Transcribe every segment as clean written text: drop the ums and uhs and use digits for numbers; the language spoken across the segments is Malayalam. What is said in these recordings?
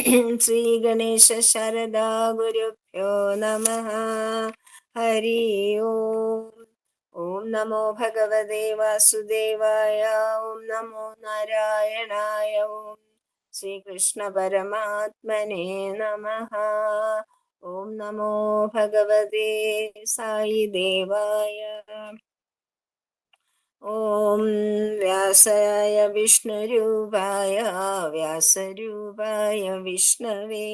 ശ്രീഗണേശ ശരദാ ഗുരുഭ്യോ നമഃ. ഹരി ഓം. ഓം നമോ ഭഗവതേ വാസുദേവായ. ഓം നമോ നാരായണായ. ഓം ശ്രീകൃഷ്ണ പരമാത്മനേ നമഃ. ഓം നമോ ഭഗവതേ സായി ദേവായ. ഓം വ്യാസായ വിഷ്ണുരൂപായ വ്യാസരൂപായ വിഷ്ണവേ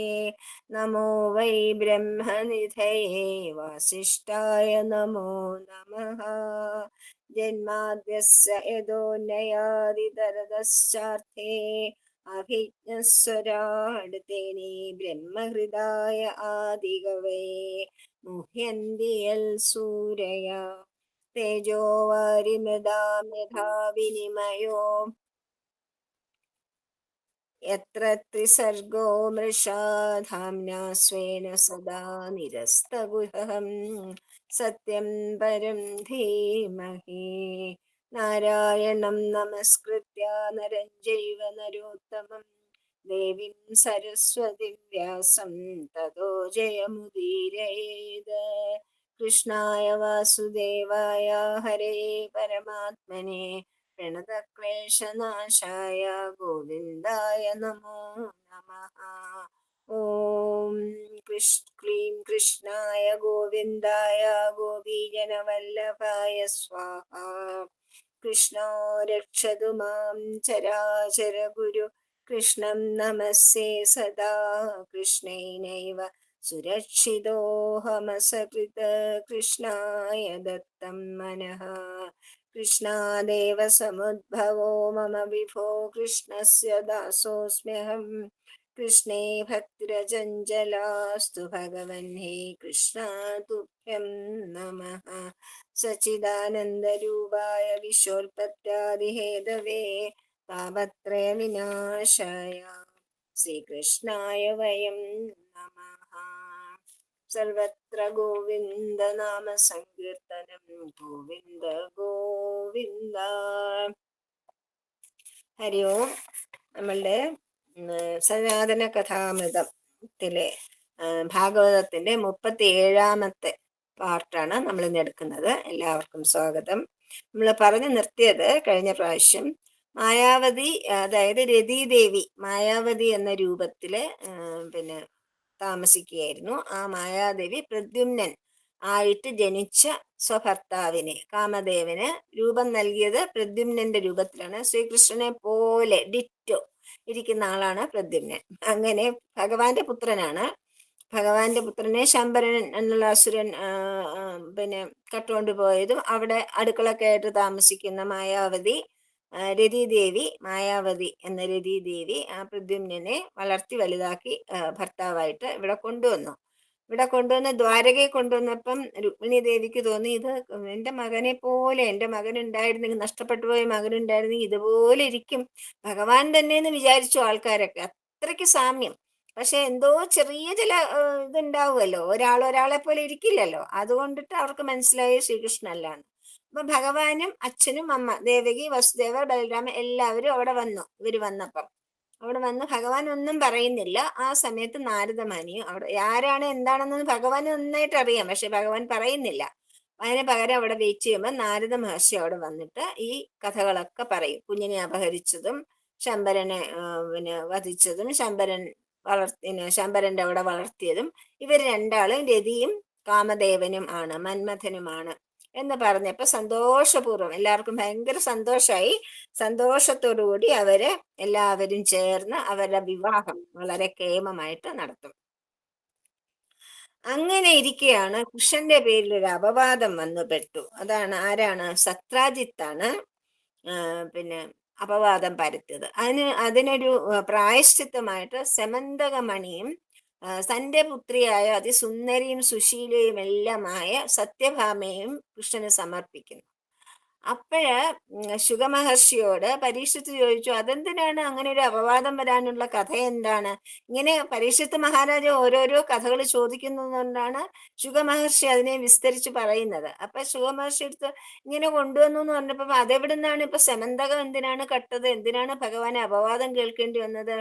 നമോ വൈ ബ്രഹ്മനിധയേ വാസിഷ്ഠായ നമോ നമഃ. ജന്മാദ്യസ്യ യതോന്വയാദിതരതശ്ചാർത്തേ അഭിജ്ഞസ്വരാട് തേനേ ബ്രഹ്മഹൃദായ ആദികവേ മുഹ്യന്തി യൽ സൂരയ തേജോ വാരിമൃതാം യഥാ വിനിമയോ യത്ര ത്രിസർഗോ മൃഷാ ധാമ്നാ സ്വേന സദാ നിരസ്തഗുഹം സത്യം പരം ധീമഹി. നാരായണം നമസ്കൃത്യ നരം ചൈവ നരോത്തമം ദേവീം സരസ്വതിം വ്യാസം തതോ ജയമുദീരയേത്. കൃഷ്ണായ വാസുദേവായ ഹരേ പരമാത്മനെ പ്രണതക്ലേശനാശായ ഗോവിന്ദായ നമോ നമഃ. ഓം ക്ലീം കൃഷ്ണായ ഗോവിന്ദായ ഗോപീജനവല്ലഭായ സ്വാഹ. കൃഷ്ണോ രക്ഷതു മാം ചരാചര ഗുരു കൃഷ്ണം നമസ്സേ സദാ. കൃഷ്ണൈനൈവ സുരക്ഷിതോഹമസകൃത കൃഷ്ണായ ദത്തം മനഃ. കൃഷ്ണാദേവ സമുദ്ഭവോ മമ വിഭോ കൃഷ്ണസ്യ ദാസോസ്മ്യഹം. കൃഷ്ണേ ഭക്തിരചഞ്ചലാസ്തു ഭഗവൻ ഹേ കൃഷ്ണ തുഭ്യം നമഃ. സച്ചിദാനന്ദരൂപായ വിശ്വോൽപത്യാദിഹേതവേ താപത്രയ വിനാശായ ശ്രീകൃഷ്ണായ വയം നമഃ. സർവത്ര ഗോവിന്ദ നാമ സങ്കീർത്തനം ഗോവിന്ദ ഗോവിന്ദ. ഹരി ഓം. നമ്മളുടെ സനാതന കഥാമൃതത്തിലെ ഭാഗവതത്തിന്റെ 37ാമത്തെ പാർട്ടാണ് നമ്മൾ ഇന്ന് എടുക്കുന്നത്. എല്ലാവർക്കും സ്വാഗതം. നമ്മൾ പറഞ്ഞു നിർത്തിയത് കഴിഞ്ഞ പ്രാവശ്യം മായാവതി, അതായത് രതീദേവി മായാവതി എന്ന രൂപത്തില് പിന്നെ താമസിക്കുകയായിരുന്നു. ആ മായാദേവി പ്രദ്യുമ്നൻ ആയിട്ട് ജനിച്ച സ്വഭർത്താവിനെ, കാമദേവന് രൂപം നൽകിയത് പ്രദ്യുമ്നന്റെ രൂപത്തിലാണ്. ശ്രീകൃഷ്ണനെ പോലെ ഡിറ്റോ ഇരിക്കുന്ന ആളാണ് പ്രദ്യുമ്നൻ. അങ്ങനെ ഭഗവാന്റെ പുത്രനാണ്. ഭഗവാന്റെ പുത്രനെ ശമ്പരൻ എന്നുള്ള അസുരൻ പിന്നെ കട്ടുകൊണ്ട് പോയതും അവിടെ അടുക്കളൊക്കെ ആയിട്ട് താമസിക്കുന്ന മായാവതി രതീദേവി, മായാവതി എന്ന രതീദേവി ആ പ്രദ്യുമ്നനെ വളർത്തി വലുതാക്കി ഭർത്താവായിട്ട് ഇവിടെ കൊണ്ടുവന്നു. ഇവിടെ കൊണ്ടുവന്ന് ദ്വാരകയിൽ കൊണ്ടുവന്നപ്പം രുക്മിണി ദേവിക്ക് തോന്നി, ഇത് എൻ്റെ മകനെ പോലെ, എൻ്റെ മകൻ ഉണ്ടായിരുന്നെങ്കിൽ, നഷ്ടപ്പെട്ടു പോയ മകനുണ്ടായിരുന്നെങ്കിൽ ഇതുപോലെ ഇരിക്കും ഭഗവാൻ തന്നെ എന്ന് വിചാരിച്ചു ആൾക്കാരൊക്കെ. അത്രയ്ക്ക് സാമ്യം. പക്ഷെ എന്തോ ചെറിയ ചില ഇതുണ്ടാവുമല്ലോ, ഒരാളെ പോലെ ഇരിക്കില്ലല്ലോ. അതുകൊണ്ടിട്ട് അവർക്ക് മനസ്സിലായി ശ്രീകൃഷ്ണനല്ലാന്ന്. അപ്പൊ ഭഗവാനും അച്ഛനും അമ്മ ദേവകി, വസുദേവ, ബലരാമ എല്ലാവരും അവിടെ വന്നു. ഇവര് വന്നപ്പം അവിടെ വന്ന് ഭഗവാൻ ഒന്നും പറയുന്നില്ല. ആ സമയത്ത് നാരദമാനിയും അവിടെ, ആരാണ് എന്താണെന്ന് ഭഗവാൻ നന്നായിട്ട് അറിയാം, പക്ഷെ ഭഗവാൻ പറയുന്നില്ല. അതിന് പകരം അവിടെ വെയിറ്റ് ചെയ്യുമ്പോൾ നാരദ മഹർഷി അവിടെ വന്നിട്ട് ഈ കഥകളൊക്കെ പറയും. കുഞ്ഞിനെ അപഹരിച്ചതും ശമ്പരനെ പിന്നെ വധിച്ചതും ശമ്പരന്റെ അവിടെ വളർത്തിയതും ഇവർ രണ്ടാളും രതിയും കാമദേവനും ആണ്, മന്മഥനുമാണ് എന്ന് പറഞ്ഞപ്പോ സന്തോഷപൂർവ്വം എല്ലാവർക്കും ഭയങ്കര സന്തോഷമായി. സന്തോഷത്തോടുകൂടി അവര് എല്ലാവരും ചേർന്ന് അവരുടെ വിവാഹം വളരെ കേമമായിട്ട് നടത്തും. അങ്ങനെ ഇരിക്കെയാണ് കൃഷ്ണന്റെ പേരിൽ ഒരു അപവാദം വന്നു പെട്ടു. ആരാണ്? സത്രാജിത്താണ് പിന്നെ അപവാദം പരത്തിയത്. അതിനൊരു പ്രായശ്ചിത്തമായിട്ട് സെമന്തകമണിയും തന്റെ പുത്രിയായ അതിസുന്ദരിയും സുശീലയും എല്ലാമായ സത്യഭാമയും കൃഷ്ണന് സമർപ്പിക്കുന്നു. അപ്പോഴ് ശുഗമഹർഷിയോട് പരീക്ഷിത്ത് ചോദിച്ചു, അതെന്തിനാണ് അങ്ങനെ ഒരു അപവാദം വരാനുള്ള കഥ എന്താണ്? ഇങ്ങനെ പരീക്ഷിത്ത് മഹാരാജ ഓരോരോ കഥകൾ ചോദിക്കുന്നതുകൊണ്ടാണ് ശുഗമഹർഷി അതിനെ വിസ്തരിച്ച് പറയുന്നത്. അപ്പൊ ശുഗമഹർഷി എടുത്ത് ഇങ്ങനെ കൊണ്ടുവന്നു എന്ന് പറഞ്ഞപ്പോ അതെവിടുന്നാണ് ഇപ്പൊ സെമന്തകം എന്തിനാണ് കട്ടത്, എന്തിനാണ് ഭഗവാനെ അപവാദം കേൾക്കേണ്ടി വന്നത്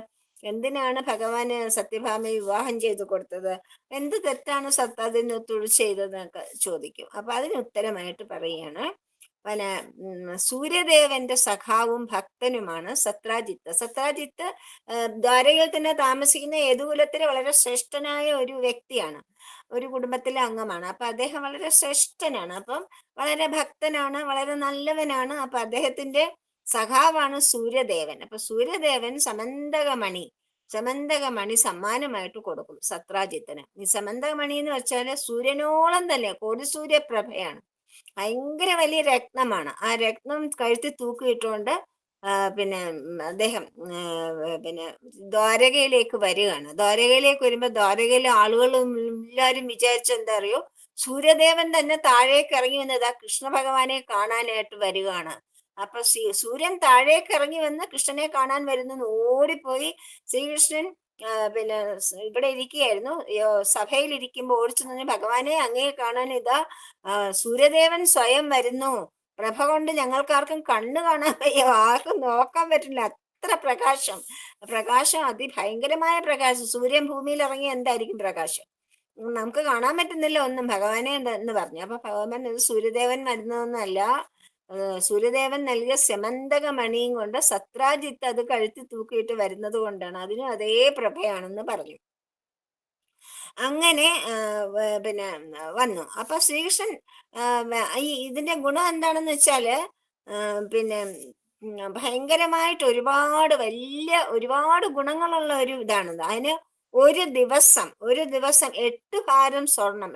എന്തിനാണ് ഭഗവാന് സത്യഭാമയെ വിവാഹം ചെയ്തു കൊടുത്തത്? എന്ത് തെറ്റാണ് അതിനൊത്തോട് ചെയ്തതെന്നൊക്കെ ചോദിക്കും. അപ്പൊ അതിന് ഉത്തരമായിട്ട് പറയുകയാണ്, പിന്നെ സൂര്യദേവന്റെ സഖാവും ഭക്തനുമാണ് സത്രാജിത്ത്. സത്രാജിത്ത് ദ്വാരകയിൽ തന്നെ താമസിക്കുന്ന യദുകുലത്തിലെ വളരെ ശ്രേഷ്ഠനായ ഒരു വ്യക്തിയാണ്, ഒരു കുടുംബത്തിലെ അംഗമാണ്. അപ്പൊ അദ്ദേഹം വളരെ ശ്രേഷ്ഠനാണ്, അപ്പം വളരെ ഭക്തനാണ്, വളരെ നല്ലവനാണ്. അപ്പൊ അദ്ദേഹത്തിന്റെ സഖാവാണ് സൂര്യദേവൻ. അപ്പൊ സൂര്യദേവൻ സമന്തകമണി സമ്മാനമായിട്ട് കൊടുക്കും സത്രാജിത്തിന്. ഈ സമന്തകമണി എന്ന് വെച്ചാല് സൂര്യനോളം തന്നെ കോടി സൂര്യപ്രഭയാണ്, ഭയങ്കര വലിയ രത്നമാണ്. ആ രത്നം കഴുത്തി തൂക്കിയിട്ടുകൊണ്ട് പിന്നെ അദ്ദേഹം പിന്നെ ദ്വാരകയിലേക്ക് വരികയാണ്. ദ്വാരകയിലേക്ക് വരുമ്പോ ദ്വാരകയിലെ ആളുകളും എല്ലാവരും വിചാരിച്ചെന്താ അറിയോ, സൂര്യദേവൻ തന്നെ താഴേക്ക് ഇറങ്ങി വന്നത് ആ കൃഷ്ണ ഭഗവാനെ കാണാനായിട്ട് വരികയാണ്. അപ്പൊ സൂര്യൻ താഴേക്ക് ഇറങ്ങി വന്ന് കൃഷ്ണനെ കാണാൻ വരുന്നു. ഓടിപ്പോയി ശ്രീകൃഷ്ണൻ പിന്നെ ഇവിടെ ഇരിക്കുകയായിരുന്നു, സഭയിൽ ഇരിക്കുമ്പോൾ ഓടിച്ചു നിന്ന്, ഭഗവാനെ അങ്ങയെ കാണാൻ ഇതാ സൂര്യദേവൻ സ്വയം വരുന്നു, പ്രഭ കൊണ്ട് ഞങ്ങൾക്കാർക്കും കണ്ണ് കാണാൻ വയ്യ, ആർക്കും നോക്കാൻ പറ്റില്ല, അത്ര പ്രകാശം അതിഭയങ്കരമായ പ്രകാശം. സൂര്യൻ ഭൂമിയിൽ ഇറങ്ങി എന്തായിരിക്കും പ്രകാശം, നമുക്ക് കാണാൻ പറ്റുന്നില്ല ഒന്നും, ഭഗവാനെ എന്ന് പറഞ്ഞു. അപ്പൊ ഭഗവാൻ ഇത് സൂര്യദേവൻ വരുന്നതൊന്നല്ല, സൂര്യദേവൻ നൽകിയ സെമന്തക മണിയും കൊണ്ട് സത്രാജിത്ത് അത് കഴുത്തി തൂക്കിയിട്ട് വരുന്നത് കൊണ്ടാണ്, അതിനും അതേ പ്രഭയാണെന്ന് പറഞ്ഞു. അങ്ങനെ പിന്നെ വന്നു. അപ്പൊ ശ്രീകൃഷ്ണൻ ഈ ഇതിന്റെ ഗുണം എന്താണെന്ന് വെച്ചാല് പിന്നെ ഭയങ്കരമായിട്ട് ഒരുപാട് ഗുണങ്ങളുള്ള ഒരു ഇതാണത്. അതിന് ഒരു ദിവസം 8 ഭാരം സ്വർണം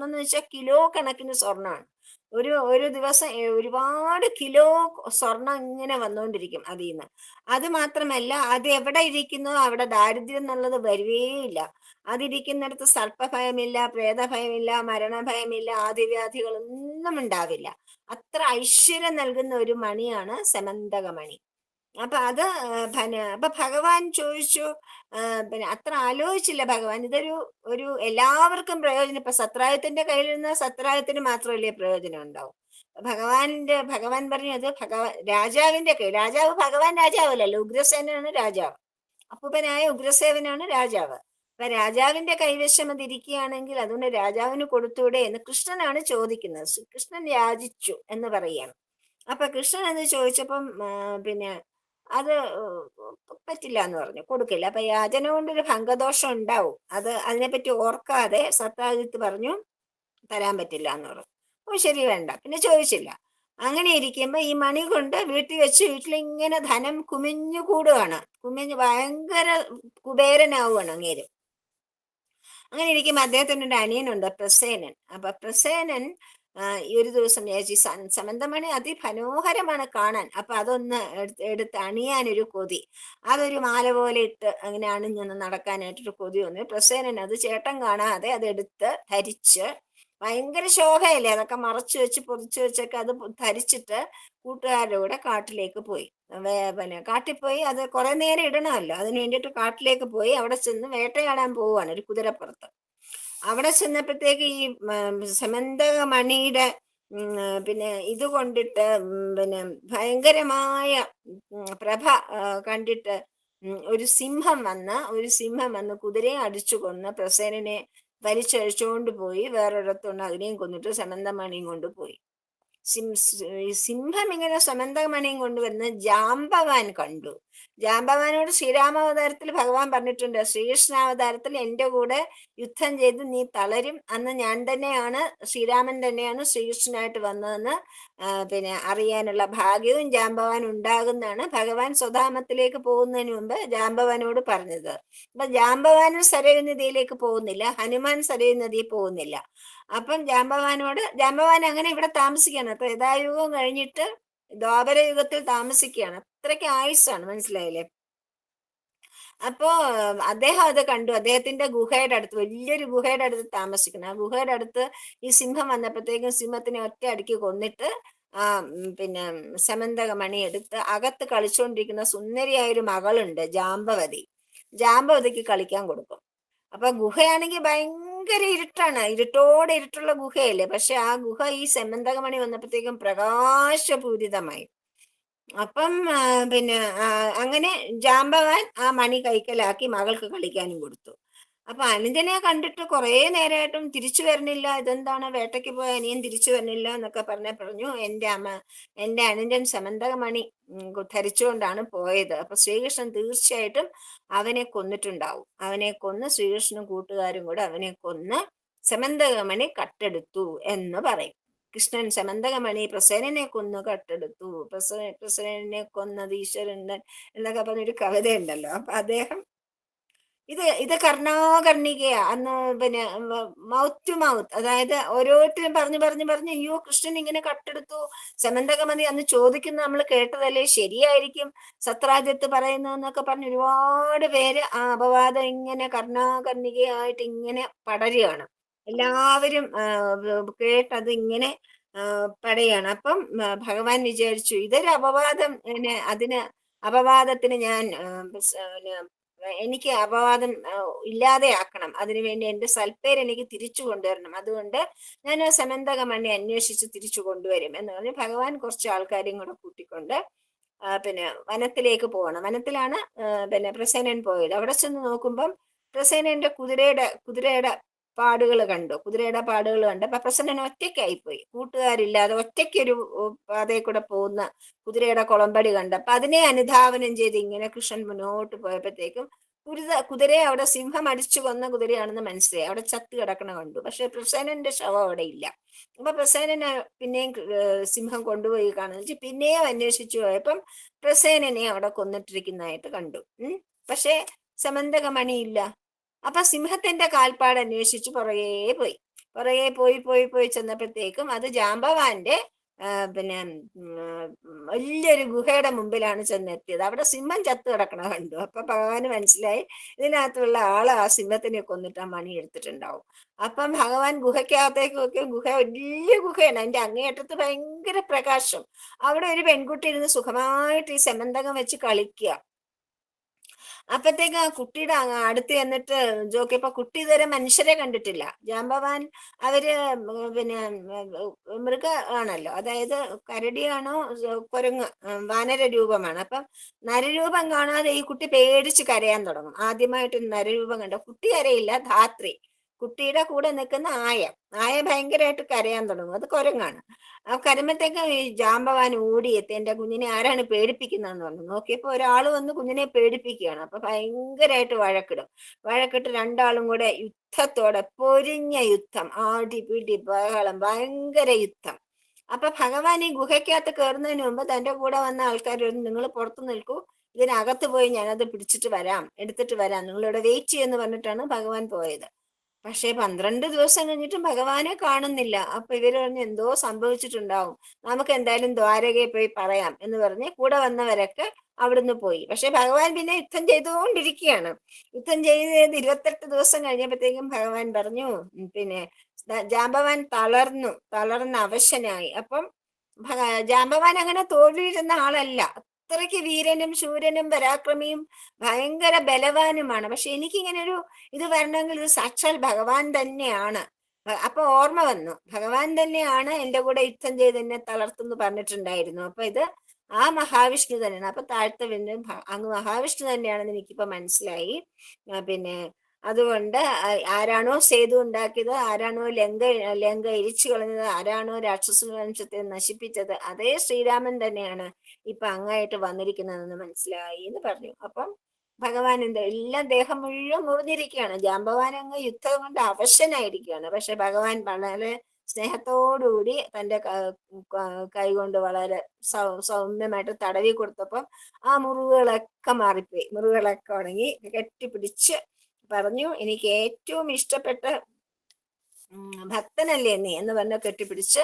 എന്ന് വെച്ചാൽ കിലോ കണക്കിന് സ്വർണ്ണമാണ്. ഒരു ദിവസം ഒരുപാട് കിലോ സ്വർണം ഇങ്ങനെ വന്നുകൊണ്ടിരിക്കും അതിൽ നിന്ന്. അത് മാത്രമല്ല, അത് എവിടെ ഇരിക്കുന്നോ അവിടെ ദാരിദ്ര്യം എന്നുള്ളത് വരുവേയില്ല. അതിരിക്കുന്നിടത്ത് സർപ്പഭയമില്ല, പ്രേതഭയമില്ല, മരണഭയമില്ല, ആദിവ്യാധികളൊന്നും ഉണ്ടാവില്ല. അത്ര ഐശ്വര്യം നൽകുന്ന ഒരു മണിയാണ് സമന്തകമണി. അപ്പൊ അത് അപ്പൊ ഭഗവാൻ ചോദിച്ചു, പിന്നെ അത്ര ആലോചിച്ചില്ല ഭഗവാൻ, ഒരു എല്ലാവർക്കും പ്രയോജനം. ഇപ്പൊ സത്രായത്തിന്റെ കയ്യിലിരുന്ന സത്രായത്തിന് മാത്രമല്ലേ പ്രയോജനം ഉണ്ടാവും. ഭഗവാൻ പറഞ്ഞു അത് രാജാവിന്റെ കയ്യിൽ, ഭഗവാൻ രാജാവല്ലല്ലോ, ഉഗ്രസേനാണ് രാജാവ്, അപ്പൂപ്പനായ ഉഗ്രസേവനാണ് രാജാവ്. അപ്പൊ രാജാവിന്റെ കൈവശം അത് ഇരിക്കുകയാണെങ്കിൽ അതുകൊണ്ട് രാജാവിന് കൊടുത്തൂടെ എന്ന് കൃഷ്ണനാണ് ചോദിക്കുന്നത്. കൃഷ്ണൻ യാചിച്ചു എന്ന് പറയുകയാണ്. അപ്പൊ കൃഷ്ണൻ എന്ന് ചോദിച്ചപ്പം പിന്നെ അത് പറ്റില്ല എന്ന് പറഞ്ഞു, കൊടുക്കില്ല. അപ്പൊ യാചന കൊണ്ടൊരു ഭംഗദോഷം ഉണ്ടാവും, അതിനെപ്പറ്റി ഓർക്കാതെ സത്രാജിത്ത് പറഞ്ഞു തരാൻ പറ്റില്ല എന്ന് പറഞ്ഞു. ഓ ശരി, വേണ്ട, പിന്നെ ചോദിച്ചില്ല. അങ്ങനെ ഇരിക്കുമ്പോ ഈ മണി കൊണ്ട് വീട്ടിലിങ്ങനെ ധനം കുമിഞ്ഞു കൂടുകയാണ്, ഭയങ്കര കുബേരനാവുകയാണ് അങ്ങേര്. അങ്ങനെ ഇരിക്കുമ്പോ അദ്ദേഹത്തിന് ഒരു അനിയനുണ്ട്, പ്രസേനൻ. അപ്പൊ പ്രസേനൻ ഈ ഒരു ദിവസം വിചാരിച്ചു സമന്തമണി അതിമനോഹരമാണ് കാണാൻ, അപ്പൊ അതൊന്ന് എടുത്ത് അണിയാനൊരു കൊതി, അതൊരു മാല പോലെ ഇട്ട് അങ്ങനെ അണിഞ്ഞൊന്ന് നടക്കാനായിട്ടൊരു കൊതി വന്നു. പ്രസേനൻ അത് ചേട്ടൻ കാണാതെ അതെടുത്ത് ധരിച്ച്, ഭയങ്കര ശോഭയല്ലേ, അതൊക്കെ മറച്ചു വെച്ച് പൊതിച്ചു വെച്ചൊക്കെ അത് ധരിച്ചിട്ട് കൂട്ടുകാരുടെ കൂടെ കാട്ടിലേക്ക് പോയി. പിന്നെ കാട്ടിൽ പോയി അത് കുറെ നേരം ഇടണമല്ലോ, അതിന് വേണ്ടിയിട്ട് കാട്ടിലേക്ക് പോയി. അവിടെ ചെന്ന് വേട്ടയാടാൻ പോവുകയാണ് ഒരു കുതിരപ്പുറത്ത്. അവിടെ ചെന്നപ്പോഴത്തേക്ക് ഈ സമന്തകമണിയുടെ പിന്നെ ഇത് കൊണ്ടിട്ട് പിന്നെ ഭയങ്കരമായ പ്രഭ കണ്ടിട്ട് ഒരു സിംഹം വന്ന് കുതിരയെ അടിച്ചു കൊന്ന് പ്രസേനനെ വലിച്ചഴിച്ചുകൊണ്ട് പോയി, വേറൊരിടത്തുണ്ട് അതിനെയും കൊന്നിട്ട് സമന്തമണിയും കൊണ്ടുപോയി. സിംഹം ഇങ്ങനെ സമന്തകമണിയും കൊണ്ടുവന്ന് ജാമ്പവാൻ കണ്ടു. ജാമ്പവാനോട് ശ്രീരാമാവതാരത്തിൽ ഭഗവാൻ പറഞ്ഞിട്ടുണ്ട്, ശ്രീകൃഷ്ണാവതാരത്തിൽ എൻ്റെ കൂടെ യുദ്ധം ചെയ്ത് നീ തളരും, അന്ന് ശ്രീരാമൻ തന്നെയാണ് ശ്രീകൃഷ്ണനായിട്ട് വന്നതെന്ന് പിന്നെ അറിയാനുള്ള ഭാഗ്യവും ജാമ്പവാൻ ഉണ്ടാകുന്നതാണ് ഭഗവാൻ സ്വധാമത്തിലേക്ക് പോകുന്നതിന് മുമ്പ് ജാമ്പവാനോട് പറഞ്ഞത്. അപ്പൊ ജാമ്പവാനും സരയൂ നദിയിലേക്ക് പോകുന്നില്ല, ഹനുമാൻ സരയൂ നദിയിൽ പോകുന്നില്ല. അപ്പം ജാമ്പവാൻ അങ്ങനെ ഇവിടെ താമസിക്കുകയാണ്. ത്രേതായുഗം കഴിഞ്ഞിട്ട് ദ്വാപര യുഗത്തിൽ താമസിക്കുകയാണ്, അത്രയ്ക്ക് ആയുസ്സാണ്, മനസ്സിലായില്ലേ. അപ്പോ അദ്ദേഹം അത് കണ്ടു, അദ്ദേഹത്തിന്റെ ഗുഹയുടെ അടുത്ത്, വലിയൊരു ഗുഹയുടെ അടുത്ത് താമസിക്കണം. ആ ഗുഹയുടെ അടുത്ത് ഈ സിംഹം വന്നപ്പോഴത്തേക്കും സിംഹത്തിനെ ഒറ്റ അടിക്ക് കൊന്നിട്ട് ആ പിന്നെ സമന്തകമണി എടുത്ത് അകത്ത് കളിച്ചുകൊണ്ടിരിക്കുന്ന സുന്ദരിയായ ഒരു മകളുണ്ട് ജാമ്പവതിക്ക് കളിക്കാൻ കൊടുക്കും. അപ്പൊ ഗുഹയാണെങ്കിൽ ഭയങ്കര ഇരുട്ടാണ്, ഇരുട്ടുള്ള ഗുഹയല്ലേ. പക്ഷെ ആ ഗുഹ ഈ സെമന്തകമണി വന്നപ്പോഴത്തേക്കും പ്രകാശപൂരിതമായി. അപ്പം പിന്നെ അങ്ങനെ ജാമ്പവാൻ ആ മണി കൈക്കലാക്കി മകൾക്ക് കളിക്കാനും കൊടുത്തു. അപ്പൊ അനുജനെ കണ്ടിട്ട് കുറേ നേരമായിട്ടും തിരിച്ചു വരണില്ല, ഇതെന്താണ് വേട്ടയ്ക്ക് പോയ അനിയൻ തിരിച്ചു വരണില്ല എന്നൊക്കെ പറഞ്ഞു എന്റെ അനുജൻ സമന്തകമണി ധരിച്ചുകൊണ്ടാണ് പോയത്. അപ്പൊ ശ്രീകൃഷ്ണൻ തീർച്ചയായിട്ടും അവനെ കൊന്നിട്ടുണ്ടാവും. അവനെ കൊന്ന് ശ്രീകൃഷ്ണനും കൂട്ടുകാരും കൂടെ അവനെ കൊന്ന് സമന്തകമണി കട്ടെടുത്തു എന്ന് പറയും. കൃഷ്ണൻ സമന്തകമണി പ്രസേനനെ കൊന്നു കട്ടെടുത്തു, പ്രസേനനെ കൊന്നത് ഈശ്വരൻ എന്നൊക്കെ പറഞ്ഞൊരു കവിതയുണ്ടല്ലോ. അപ്പൊ അദ്ദേഹം ഇത് കർണാകർണികയാ അന്ന്. പിന്നെ മൗത്ത് ടു മൗത്ത്, അതായത് ഓരോരുത്തരും പറഞ്ഞു അയ്യോ കൃഷ്ണൻ ഇങ്ങനെ കട്ടെടുത്തു സമന്തകമണി അന്ന് ചോദിക്കുന്ന നമ്മൾ കേട്ടതല്ലേ, ശരിയായിരിക്കും സത്രാജിത്ത് പറയുന്നതെന്നൊക്കെ പറഞ്ഞ് ഒരുപാട് പേര് ആ അപവാദം ഇങ്ങനെ കർണാകർണികയായിട്ട് ഇങ്ങനെ പടരുകയാണ്. എല്ലാവരും കേട്ടത് ഇങ്ങനെ പടയാണ്. അപ്പം ഭഗവാൻ വിചാരിച്ചു ഇതൊരു അപവാദം, അതിന് അപവാദത്തിന് ഞാൻ എനിക്ക് അപവാദം ഇല്ലാതെയാക്കണം, അതിനുവേണ്ടി എന്റെ സൽപ്പേര് എനിക്ക് തിരിച്ചു കൊണ്ടുവരണം, അതുകൊണ്ട് ഞാൻ ആ സമന്തകമണി അന്വേഷിച്ച് തിരിച്ചു കൊണ്ടുവരും എന്ന് പറഞ്ഞ് ഭഗവാൻ കുറച്ച് ആൾക്കാരെയും കൂടെ കൂട്ടിക്കൊണ്ട് പിന്നെ വനത്തിലേക്ക് പോകണം. വനത്തിലാണ് പിന്നെ പ്രസേനൻ പോയത്. അവിടെ ചെന്ന് നോക്കുമ്പം പ്രസേനന്റെ കുതിരയുടെ പാടുകൾ കണ്ടു. അപ്പൊ പ്രസന്നൻ ഒറ്റയ്ക്കായിപ്പോയി, കൂട്ടുകാരില്ലാതെ ഒറ്റയ്ക്കൊരു പാതയിൽ കൂടെ പോകുന്ന കുതിരയുടെ കുളമ്പടി കണ്ട്. അപ്പൊ അതിനെ അനുധാവനം ചെയ്ത് ഇങ്ങനെ കൃഷ്ണൻ മുന്നോട്ട് പോയപ്പോഴത്തേക്കും കുതിരയെ അവിടെ സിംഹം അടിച്ചു കൊന്ന കുതിരയാണെന്ന് മനസ്സിലായി. അവിടെ ചത്ത് കിടക്കണ കണ്ടു. പക്ഷെ പ്രസേനന്റെ ശവം അവിടെ ഇല്ല. അപ്പൊ പ്രസേനനെ പിന്നെയും സിംഹം കൊണ്ടുപോയി കാണുന്നു. പിന്നെയും അന്വേഷിച്ചു പോയപ്പം പ്രസേനനെ അവിടെ കൊന്നിട്ടിരിക്കുന്നതായിട്ട് കണ്ടു. പക്ഷെ സമന്തകമണി ഇല്ല. അപ്പൊ സിംഹത്തിന്റെ കാൽപ്പാട് അന്വേഷിച്ച് പുറകെ പോയി ചെന്നപ്പോഴത്തേക്കും അത് ജാമ്പവാന്റെ പിന്നെ വലിയൊരു ഗുഹയുടെ മുമ്പിലാണ് ചെന്നെത്തിയത്. അവിടെ സിംഹം ചത്തു കിടക്കണ കണ്ടു. അപ്പൊ ഭഗവാന് മനസ്സിലായി ഇതിനകത്തുള്ള ആള് ആ സിംഹത്തിനെ കൊന്നിട്ട് ആ മണി എടുത്തിട്ടുണ്ടാവും. അപ്പം ഭഗവാൻ ഗുഹയ്ക്കകത്തേക്ക് നോക്കി. ഗുഹ വലിയ ഗുഹയാണ്, അതിന്റെ അങ്ങേയറ്റത്ത് ഭയങ്കര പ്രകാശം. അവിടെ ഒരു പെൺകുട്ടി ഇരുന്ന് സുഖമായിട്ട് ഈ സെമന്തകം വെച്ച് കളിക്കുക. അപ്പത്തേക്ക് ആ കുട്ടിയുടെ അടുത്ത് ചെന്നിട്ട് ജോക്കിയപ്പോ കുട്ടി ഇതുവരെ മനുഷ്യരെ കണ്ടിട്ടില്ല. ജാമ്പവാൻ അവര് പിന്നെ മൃഗ ആണല്ലോ, അതായത് കരടിയാണോ കുരങ്ങ് വാനര രൂപമാണ്. അപ്പം നരരൂപം കാണാതെ ഈ കുട്ടി പേടിച്ച് കരയാൻ തുടങ്ങും. ആദ്യമായിട്ട് നരരൂപം കണ്ട കുട്ടി കരയില്ല, ധാത്രി കുട്ടിയുടെ കൂടെ നിൽക്കുന്ന ആയ ഭയങ്കരമായിട്ട് കരയാൻ തുടങ്ങും. അത് കുരങ്ങാണ്. ആ കരുമ്പത്തേക്ക് ഈ ജാമ്പവാൻ ഓടിയെത്തി എന്റെ കുഞ്ഞിനെ ആരാണ് പേടിപ്പിക്കുന്നതെന്ന് പറഞ്ഞു. നോക്കിയപ്പോ ഒരാൾ വന്ന് കുഞ്ഞിനെ പേടിപ്പിക്കുകയാണ്. അപ്പൊ ഭയങ്കരമായിട്ട് വഴക്കിട്ട് രണ്ടാളും കൂടെ യുദ്ധത്തോടെ പൊരിഞ്ഞ യുദ്ധം, ആടി പിടി ബഹളം, ഭയങ്കര യുദ്ധം. അപ്പൊ ഭഗവാൻ ഈ ഗുഹയ്ക്കകത്ത് കയറുന്നതിന് മുമ്പ് തന്റെ കൂടെ വന്ന ആൾക്കാർ നിങ്ങൾ പുറത്തു നിൽക്കൂ, ഇതിനകത്ത് പോയി ഞാനത് എടുത്തിട്ട് വരാം, നിങ്ങളിവിടെ വെയിറ്റ് ചെയ്യുമെന്ന് പറഞ്ഞിട്ടാണ് ഭഗവാൻ പോയത്. പക്ഷെ 12 ദിവസം കഴിഞ്ഞിട്ടും ഭഗവാനെ കാണുന്നില്ല. അപ്പൊ ഇവര് പറഞ്ഞ് എന്തോ സംഭവിച്ചിട്ടുണ്ടാവും, നമുക്ക് എന്തായാലും ദ്വാരകയിൽ പോയി പറയാം എന്ന് പറഞ്ഞ് കൂടെ വന്നവരൊക്കെ അവിടുന്ന് പോയി. പക്ഷെ ഭഗവാൻ പിന്നെ യുദ്ധം ചെയ്തുകൊണ്ടിരിക്കുകയാണ്. യുദ്ധം ചെയ്ത് 28 ദിവസം കഴിഞ്ഞപ്പോഴത്തേക്കും ഭഗവാൻ പറഞ്ഞു പിന്നെ ജാമ്പവാൻ തളർന്ന് അവശനായി. അപ്പം ജാമ്പവാൻ അങ്ങനെ തോൽവിയിരുന്ന ആളല്ല, അത്രയ്ക്ക് വീരനും ശൂരനും പരാക്രമിയും ഭയങ്കര ബലവാനുമാണ്. പക്ഷെ എനിക്കിങ്ങനെ ഒരു ഇത് വരണമെങ്കിൽ ഇത് സാക്ഷാൽ ഭഗവാൻ തന്നെയാണ്. അപ്പൊ ഓർമ്മ വന്നു, ഭഗവാൻ തന്നെയാണ് എന്റെ കൂടെ യുദ്ധം ചെയ്ത് എന്നെ തളർത്തെന്ന് പറഞ്ഞിട്ടുണ്ടായിരുന്നു. അപ്പൊ ഇത് ആ മഹാവിഷ്ണു തന്നെയാണ്. അപ്പൊ താഴ്ത്ത വീണ്ടും അങ്ങ് മഹാവിഷ്ണു തന്നെയാണെന്ന് എനിക്കിപ്പോ മനസ്സിലായി. പിന്നെ അതുകൊണ്ട് ആരാണോ സേതു ഉണ്ടാക്കിയത്, ആരാണോ ലങ്ക ഇരിച്ചു കളഞ്ഞത്, ആരാണോ രാക്ഷസ വംശത്തെ നശിപ്പിച്ചത്, അതേ ശ്രീരാമൻ തന്നെയാണ് ഇപ്പൊ അങ്ങായിട്ട് വന്നിരിക്കുന്നതെന്ന് മനസ്സിലായി എന്ന് പറഞ്ഞു. അപ്പം ഭഗവാൻ എന്താ എല്ലാം ദേഹം മുഴുവൻ മുറിഞ്ഞിരിക്കുകയാണ്. ജാമ്പവാൻ അങ്ങ് യുദ്ധം കൊണ്ട് അവശനായിരിക്കുകയാണ്. പക്ഷെ ഭഗവാൻ വളരെ സ്നേഹത്തോടുകൂടി തന്റെ കൈ കൊണ്ട് വളരെ സൗമ്യമായിട്ട് തടവി കൊടുത്തപ്പം ആ മുറിവുകളൊക്കെ ഉണങ്ങി. കെട്ടിപ്പിടിച്ച് പറഞ്ഞു എനിക്ക് ഏറ്റവും ഇഷ്ടപ്പെട്ട ഭക്തനല്ലേ നീ എന്ന് പറഞ്ഞ കെട്ടിപ്പിടിച്ച്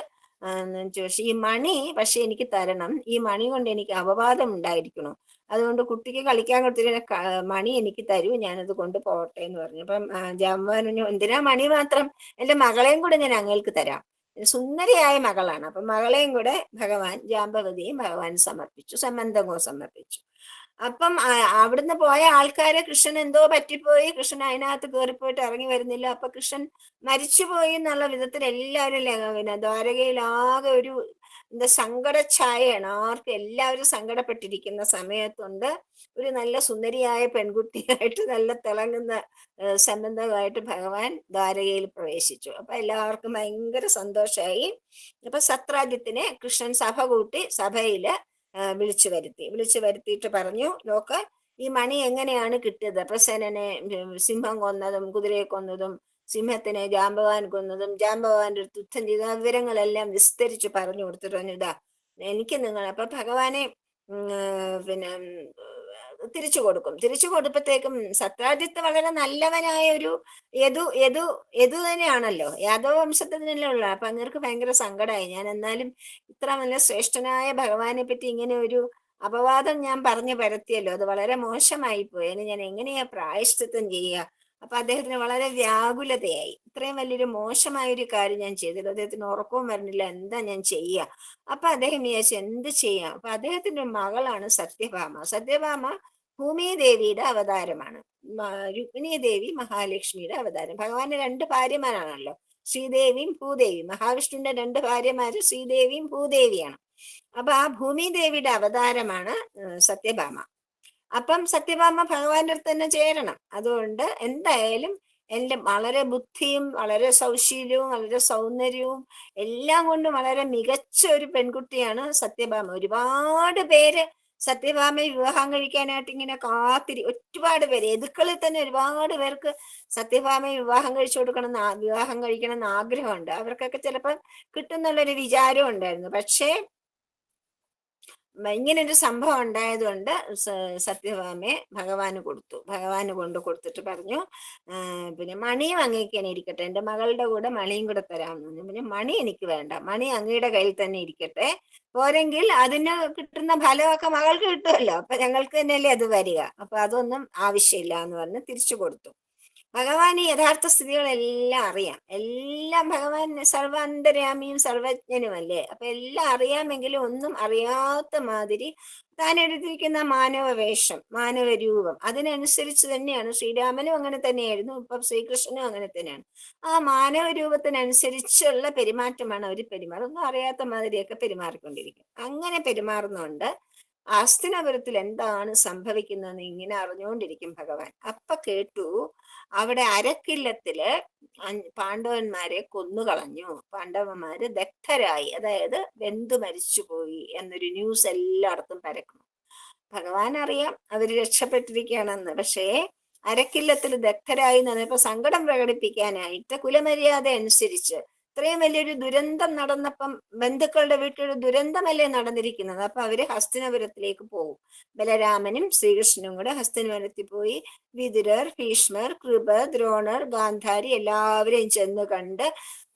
ചോദിച്ചു, ഈ മണി പക്ഷെ എനിക്ക് തരണം, ഈ മണി കൊണ്ട് എനിക്ക് അപവാദം ഉണ്ടായിരിക്കണു, അതുകൊണ്ട് കുട്ടിക്ക് കളിക്കാൻ കൊടുത്തിട്ട് മണി എനിക്ക് തരൂ, ഞാനത് കൊണ്ട് പോകട്ടെ എന്ന് പറഞ്ഞു. അപ്പം ജാമ്പവാൻ പറഞ്ഞു എന്തിനാ മണി മാത്രം, എന്റെ മകളെയും കൂടെ ഞാൻ അങ്ങേൾക്ക് തരാം, സുന്ദരിയായ മകളാണ്. അപ്പൊ മകളെയും കൂടെ ജാമ്പവതിയും ഭഗവാൻ സമർപ്പിച്ചു, സംബന്ധവും സമർപ്പിച്ചു. അപ്പം അവിടുന്ന് പോയ ആൾക്കാരെ കൃഷ്ണൻ എന്തോ പറ്റിപ്പോയി, കൃഷ്ണൻ അതിനകത്ത് കയറിപ്പോയിട്ട് ഇറങ്ങി വരുന്നില്ല. അപ്പൊ കൃഷ്ണൻ മരിച്ചുപോയി എന്നുള്ള വിധത്തിൽ എല്ലാവരും പിന്നെ ദ്വാരകയിലാകെ ഒരു എന്താ സങ്കടഛായയാണ്, ആർക്കും എല്ലാവരും സങ്കടപ്പെട്ടിരിക്കുന്ന സമയത്തുണ്ട് ഒരു നല്ല സുന്ദരിയായ പെൺകുട്ടിയായിട്ട് നല്ല തിളങ്ങുന്ന സംബന്ധമായിട്ട് ഭഗവാൻ ദ്വാരകയിൽ പ്രവേശിച്ചു. അപ്പൊ എല്ലാവർക്കും ഭയങ്കര സന്തോഷമായി. അപ്പൊ സത്രാജിത്തിനെ കൃഷ്ണൻ സഭ കൂട്ടി സഭയില് വിളിച്ചു വരുത്തിയിട്ട് പറഞ്ഞു, നോക്ക്, ഈ മണി എങ്ങനെയാണ് കിട്ടിയത്? പ്രസേനനെ സിംഹം കൊന്നതും കുതിരയെ കൊന്നതും സിംഹത്തിനെ ജാമ്പവാൻ കൊന്നതും ജാമ്പവാന്റെ അടുത്ത് യുദ്ധം ചെയ്ത വിവരങ്ങളെല്ലാം വിസ്തരിച്ച് പറഞ്ഞു കൊടുത്തിട്ട് പറഞ്ഞു, ഇതാ എനിക്ക് നിങ്ങൾ. അപ്പൊ ഭഗവാനെ പിന്നെ തിരിച്ചു കൊടുപ്പത്തേക്കും സത്രാജിത്ത് വളരെ നല്ലവനായ ഒരു യദു തന്നെയാണല്ലോ, യാദവ വംശത്തിൽ തന്നെ ഉള്ള. അപ്പൊ അങ്ങേർക്ക് ഭയങ്കര സങ്കടമായി. ഞാൻ എന്നാലും ഇത്ര നല്ല ശ്രേഷ്ഠനായ ഭഗവാനെ പറ്റി ഇങ്ങനെ ഒരു അപവാദം ഞാൻ പറഞ്ഞു പരത്തിയല്ലോ, അത് വളരെ മോശമായി പോയി. അതിന് ഞാൻ എങ്ങനെയാ പ്രായശ്ചിത്തം ചെയ്യുക? അപ്പൊ അദ്ദേഹത്തിന് വളരെ വ്യാകുലതയായി. ഇത്രയും വലിയൊരു മോശമായ ഒരു കാര്യം ഞാൻ ചെയ്തല്ലോ, അദ്ദേഹത്തിന് ഉറക്കവും വരുന്നില്ല, എന്താ ഞാൻ ചെയ്യുക? അപ്പൊ അദ്ദേഹം വിചാരിച്ചു എന്ത് ചെയ്യാം. അപ്പൊ അദ്ദേഹത്തിന്റെ മകളാണ് സത്യഭാമ. സത്യഭാമ ഭൂമിദേവിയുടെ അവതാരമാണ്. രുക്മിണി ദേവി മഹാലക്ഷ്മിയുടെ അവതാരം. ഭഗവാന്റെ രണ്ട് ഭാര്യമാരാണല്ലോ, ശ്രീദേവിയും ഭൂദേവിയും. മഹാവിഷ്ണുവിന്റെ രണ്ട് ഭാര്യമാര് ശ്രീദേവിയും ഭൂദേവിയാണ്. അപ്പൊ ആ ഭൂമിദേവിയുടെ അവതാരമാണ് സത്യഭാമ. അപ്പം സത്യഭാമ ഭഗവാന്റെ അടുത്ത് തന്നെ ചേരണം. അതുകൊണ്ട് എന്തായാലും എൻ്റെ വളരെ ബുദ്ധിയും വളരെ സൗശീല്യവും വളരെ സൗന്ദര്യവും എല്ലാം കൊണ്ടും വളരെ മികച്ച ഒരു പെൺകുട്ടിയാണ് സത്യഭാമ. ഒരുപാട് പേര് സത്യഭാമയെ വിവാഹം കഴിക്കാനായിട്ട് ഇങ്ങനെ ഒരുപാട് പേര്, യദുക്കളിൽ തന്നെ ഒരുപാട് പേർക്ക് സത്യഭാമയെ വിവാഹം കഴിക്കണം എന്ന് ആഗ്രഹമുണ്ട്. അവർക്കൊക്കെ ചിലപ്പോൾ കിട്ടുന്നുള്ളൊരു വിചാരം ഉണ്ടായിരുന്നു. പക്ഷേ ഇങ്ങനൊരു സംഭവം ഉണ്ടായതുകൊണ്ട് സത്യഭാമയെ ഭഗവാന് കൊടുത്തിട്ട് പറഞ്ഞു, പിന്നെ മണിയും അങ്ങേക്ക് തന്നെ ഇരിക്കട്ടെ, എൻ്റെ മകളുടെ കൂടെ മണിയും കൂടെ തരാമെന്ന് പറഞ്ഞു. പിന്നെ മണി എനിക്ക് വേണ്ട, മണി അങ്ങയുടെ കയ്യിൽ തന്നെ ഇരിക്കട്ടെ, പോരെങ്കിൽ അതിന് കിട്ടുന്ന ഫലമൊക്കെ മകൾക്ക് കിട്ടുമല്ലോ, അപ്പൊ ഞങ്ങൾക്ക് തന്നെയല്ലേ അത് വരിക, അപ്പൊ അതൊന്നും ആവശ്യമില്ല എന്ന് പറഞ്ഞ് തിരിച്ചു കൊടുത്തു. ഭഗവാൻ ഈ യഥാർത്ഥ സ്ഥിതികളെല്ലാം അറിയാം. എല്ലാം ഭഗവാൻ സർവാന്തര്യാമിയും സർവജ്ഞനുമല്ലേ. അപ്പൊ എല്ലാം അറിയാമെങ്കിലും ഒന്നും അറിയാത്ത മാതിരി താൻ എടുത്തിരിക്കുന്ന മാനവ വേഷം, മാനവ രൂപം, അതിനനുസരിച്ച് തന്നെയാണ്. ശ്രീരാമനും അങ്ങനെ തന്നെയായിരുന്നു, ഇപ്പം ശ്രീകൃഷ്ണനും അങ്ങനെ തന്നെയാണ്. ആ മാനവ രൂപത്തിനനുസരിച്ചുള്ള പെരുമാറ്റമാണ് അവർ ഒന്നും അറിയാത്ത മാതിരിയൊക്കെ പെരുമാറിക്കൊണ്ടിരിക്കും. അങ്ങനെ പെരുമാറുന്നുണ്ട് ഹസ്തിനാപുരത്തിൽ എന്താണ് സംഭവിക്കുന്നതെന്ന് ഇങ്ങനെ അറിഞ്ഞുകൊണ്ടിരിക്കും ഭഗവാൻ. അപ്പൊ കേട്ടു അവിടെ അരക്കില്ലത്തില് പാണ്ഡവന്മാരെ കൊന്നുകളഞ്ഞു, പാണ്ഡവന്മാര് ദഗ്ധരായി, അതായത് വെന്തു മരിച്ചുപോയി എന്നൊരു ന്യൂസ് എല്ലായിടത്തും പരക്കുന്നു. ഭഗവാൻ അറിയാം അവര് രക്ഷപ്പെട്ടിരിക്കുകയാണെന്ന്. പക്ഷേ അരക്കില്ലത്തിൽ ദഗ്ധരായി എന്ന് പറഞ്ഞപ്പോ സങ്കടം പ്രകടിപ്പിക്കാനായിട്ട് കുലമര്യാദ അനുസരിച്ച് ഇത്രയും വലിയൊരു ദുരന്തം നടന്നപ്പം ബന്ധുക്കളുടെ വീട്ടിലൊരു ദുരന്തമല്ലേ നടന്നിരിക്കുന്നത്. അപ്പൊ അവര് ഹസ്തിനപുരത്തിലേക്ക് പോകും. ബലരാമനും ശ്രീകൃഷ്ണനും കൂടെ ഹസ്തിനപുരത്തിൽ പോയി വിതുരർ, ഭീഷ്മർ, കൃപ, ദ്രോണർ, ഗാന്ധാരി എല്ലാവരെയും ചെന്ന് കണ്ട്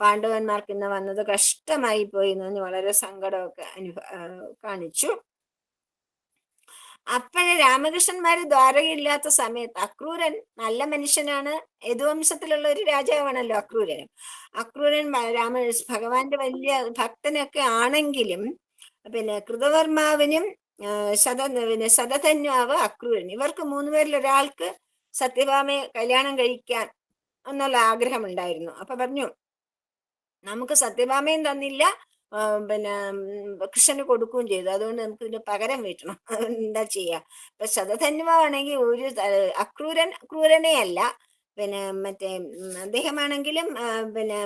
പാണ്ഡവന്മാർക്ക് ഇന്ന് വന്നത് കഷ്ടമായി പോയി എന്ന് പറഞ്ഞ് വളരെ സങ്കടമൊക്കെ കാണിച്ചു. അപ്പോഴേ രാമകൃഷ്ണന്മാര് ദ്വാരകയില്ലാത്ത സമയത്ത് അക്രൂരൻ നല്ല മനുഷ്യനാണ്, യദുവംശത്തിലുള്ള ഒരു രാജാവാണല്ലോ അക്രൂരൻ ഭഗവാന്റെ വലിയ ഭക്തനൊക്കെ ആണെങ്കിലും പിന്നെ കൃതവർമാവിനും ശതധന്വാവ് അക്രൂരൻ, ഇവർക്ക് മൂന്നുപേരിൽ ഒരാൾക്ക് സത്യഭാമയെ കല്യാണം കഴിക്കാൻ എന്നുള്ള ആഗ്രഹം ഉണ്ടായിരുന്നു. അപ്പൊ പറഞ്ഞു, നമുക്ക് സത്യഭാമയും തന്നില്ല, പിന്നെ കൃഷ്ണന് കൊടുക്കുകയും ചെയ്തു, അതുകൊണ്ട് നമുക്ക് ഇതിന് പകരം വീട്ടണം, എന്താ ചെയ്യാ? ഇപ്പൊ ശതധന്വാണെങ്കിൽ ഒരു ക്രൂരനെ അല്ല, പിന്നെ മറ്റേ അദ്ദേഹമാണെങ്കിലും പിന്നെ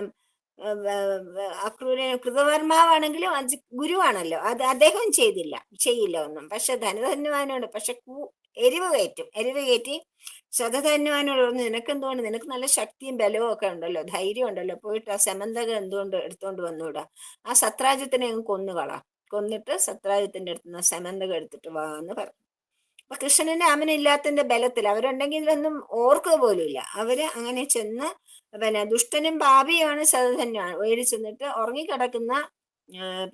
കൃതവർമാവാണെങ്കിലും ഗുരുവാണല്ലോ, അത് അദ്ദേഹം ചെയ്യില്ല ഒന്നും. പക്ഷെ ധനധന്വാനോട് പക്ഷെ എരിവ് കയറ്റി ശതധന്വാനോട് പറഞ്ഞു, നിനക്കെന്തുകൊണ്ട്, നിനക്ക് നല്ല ശക്തിയും ബലവും ഒക്കെ ഉണ്ടല്ലോ, ധൈര്യം ഉണ്ടല്ലോ, പോയിട്ട് ആ സമന്തകം എന്തുകൊണ്ട് എടുത്തോണ്ട് വന്നൂടാ, ആ സത്രാജിത്തിനെ അങ്ങ് കൊന്നിട്ട് സത്രാജിത്തിന്റെ അടുത്ത് നിന്ന് സമന്തകം എടുത്തിട്ട് വാ എന്ന് പറഞ്ഞു. അപ്പൊ കൃഷ്ണന്റെ അമ്മനില്ലാത്തതിന്റെ ബലത്തിൽ അവരുണ്ടെങ്കിൽ ഇതൊന്നും ഓർക്കുക പോലുമില്ല. അവര് അങ്ങനെ ചെന്ന് പിന്നെ ദുഷ്ടനും പാപിയുമാണ് ശതധന്വാണ് ഓടി ചെന്നിട്ട് ഉറങ്ങിക്കിടക്കുന്ന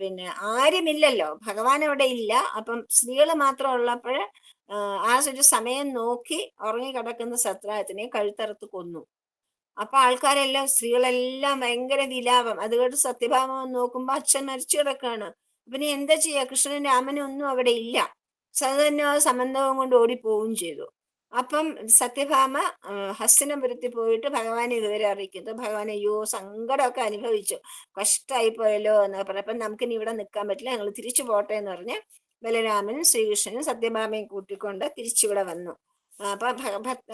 പിന്നെ ആരുമില്ലല്ലോ, ഭഗവാൻ അവിടെ ഇല്ല. അപ്പം സ്ത്രീകൾ മാത്രം ഉള്ളപ്പോൾ ആ ഒരു സമയം നോക്കി ഉറങ്ങിക്കിടക്കുന്ന സത്രാജിത്തിനെ കഴുത്തറുത്ത് കൊന്നു. അപ്പൊ ആൾക്കാരെല്ലാം, സ്ത്രീകളെല്ലാം ഭയങ്കര വിലാപം. അത് കേട്ട് സത്യഭാമ നോക്കുമ്പോ അച്ഛൻ മരിച്ചു കിടക്കാണ്. പിന്നെ എന്താ ചെയ്യാ, കൃഷ്ണനും രാമനും ഒന്നും അവിടെ ഇല്ല. സതന്വാ സമന്തവും കൊണ്ട് ഓടിപ്പോവുകയും ചെയ്തു. അപ്പം സത്യഭാമ ഹസ്തിനപുരത്തിൽ പോയിട്ട് ഭഗവാനെ ഇതുവരെ അറിയിക്കുന്നു. ഭഗവാൻ അയ്യോ സങ്കടമൊക്കെ അനുഭവിച്ചു, കഷ്ടമായി പോയല്ലോ എന്നൊക്കെ പറഞ്ഞു. അപ്പം നമുക്കിനി ഇവിടെ നിൽക്കാൻ പറ്റില്ല, ഞങ്ങൾ തിരിച്ചു പോട്ടെ എന്ന് പറഞ്ഞ് ബലരാമനും ശ്രീകൃഷ്ണനും സത്യഭാമയും കൂട്ടിക്കൊണ്ട് തിരിച്ചിവിടെ വന്നു. അപ്പൊ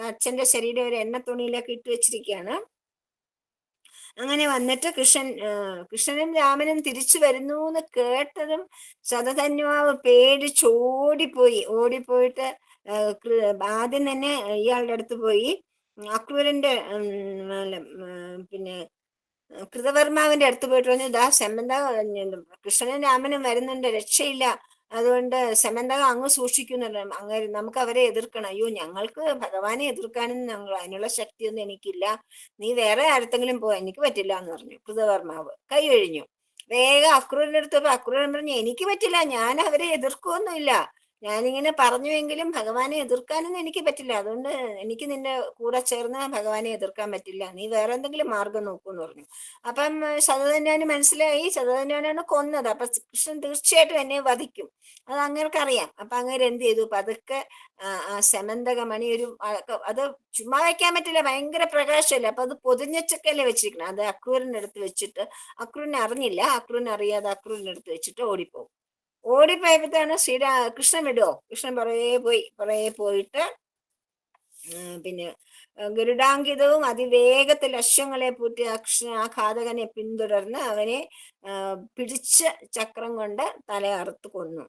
അച്ഛന്റെ ശരീരം ഒരു എണ്ണ തുണിയിലൊക്കെ ഇട്ട് വെച്ചിരിക്കുകയാണ്. അങ്ങനെ വന്നിട്ട് കൃഷ്ണനും രാമനും തിരിച്ചു വരുന്നു എന്ന് കേട്ടതും ശതധന്വാവ് പേടിച്ചോടിപ്പോയി. ഓടിപ്പോയിട്ട് ആദ്യം തന്നെ ഇയാളുടെ അടുത്ത് പോയി അക്രൂരന്റെ പിന്നെ കൃതവർമാവിന്റെ അടുത്ത് പോയിട്ട് പറഞ്ഞു, ഇതാ കൃഷ്ണനും രാമനും വരുന്നുണ്ട്, രക്ഷയില്ല, അതുകൊണ്ട് സെമന്തക അങ്ങ് സൂക്ഷിക്കുന്നുണ്ട്, അങ്ങനെ നമുക്ക് അവരെ എതിർക്കണം. അയ്യോ ഞങ്ങൾക്ക് ഭഗവാനെ എതിർക്കാനും അതിനുള്ള ശക്തിയൊന്നും എനിക്കില്ല, നീ വേറെ ആരത്തെങ്കിലും പോ, എനിക്ക് പറ്റില്ല എന്ന് പറഞ്ഞു. കൃതവർമാവ് കൈ കഴിഞ്ഞു. വേഗം അക്രൂരിന്റെ അടുത്ത് പോയി അക്രൂരൻ പറഞ്ഞു, എനിക്ക് പറ്റില്ല, ഞാൻ അവരെ എതിർക്കുകയൊന്നുമില്ല, ഞാനിങ്ങനെ പറഞ്ഞുവെങ്കിലും ഭഗവാനെ എതിർക്കാനൊന്നും എനിക്ക് പറ്റില്ല, അതുകൊണ്ട് എനിക്ക് നിന്റെ കൂടെ ചേർന്ന് ഭഗവാനെ എതിർക്കാൻ പറ്റില്ല, നീ വേറെ എന്തെങ്കിലും മാർഗം നോക്കൂന്ന് പറഞ്ഞു. അപ്പം ശതധന്വാന് മനസ്സിലായി ശതധന്വാനാണ് കൊന്നത്, അപ്പൊ കൃഷ്ണൻ തീർച്ചയായിട്ടും എന്നെ വധിക്കും, അത് അങ്ങേർക്ക് അറിയാം. അപ്പൊ അങ്ങേര് എന്ത് ചെയ്തു, പതുക്കെ ആ സെമന്തകമണി അത് ചുമ്മാ വെക്കാൻ പറ്റില്ല, ഭയങ്കര പ്രകാശമല്ലേ, അപ്പൊ അത് പൊതിഞ്ഞച്ചൊക്കെയല്ലേ വെച്ചിരിക്കണം, അത് അക്രൂരിന്റെ അടുത്ത് വെച്ചിട്ട് അക്രൂരിനെ അറിഞ്ഞില്ല, അക്രൂരിനെ അറിയാതെ അക്രൂരിന്റെ അടുത്ത് വെച്ചിട്ട് ഓടിപ്പോകും. ഓടിപ്പോയപ്പോഴത്താണ് കൃഷ്ണൻ വിടുവോ, കൃഷ്ണൻ പുറകെ പോയിട്ട് പിന്നെ ഗരുഡാങ്കിതവും അതിവേഗത്തിൽ അശ്വങ്ങളെ പൂട്ടി ആ ഘാതകനെ പിന്തുടർന്ന് അവനെ പിടിച്ച് ചക്രം കൊണ്ട് തല അറുത്ത് കൊന്നു.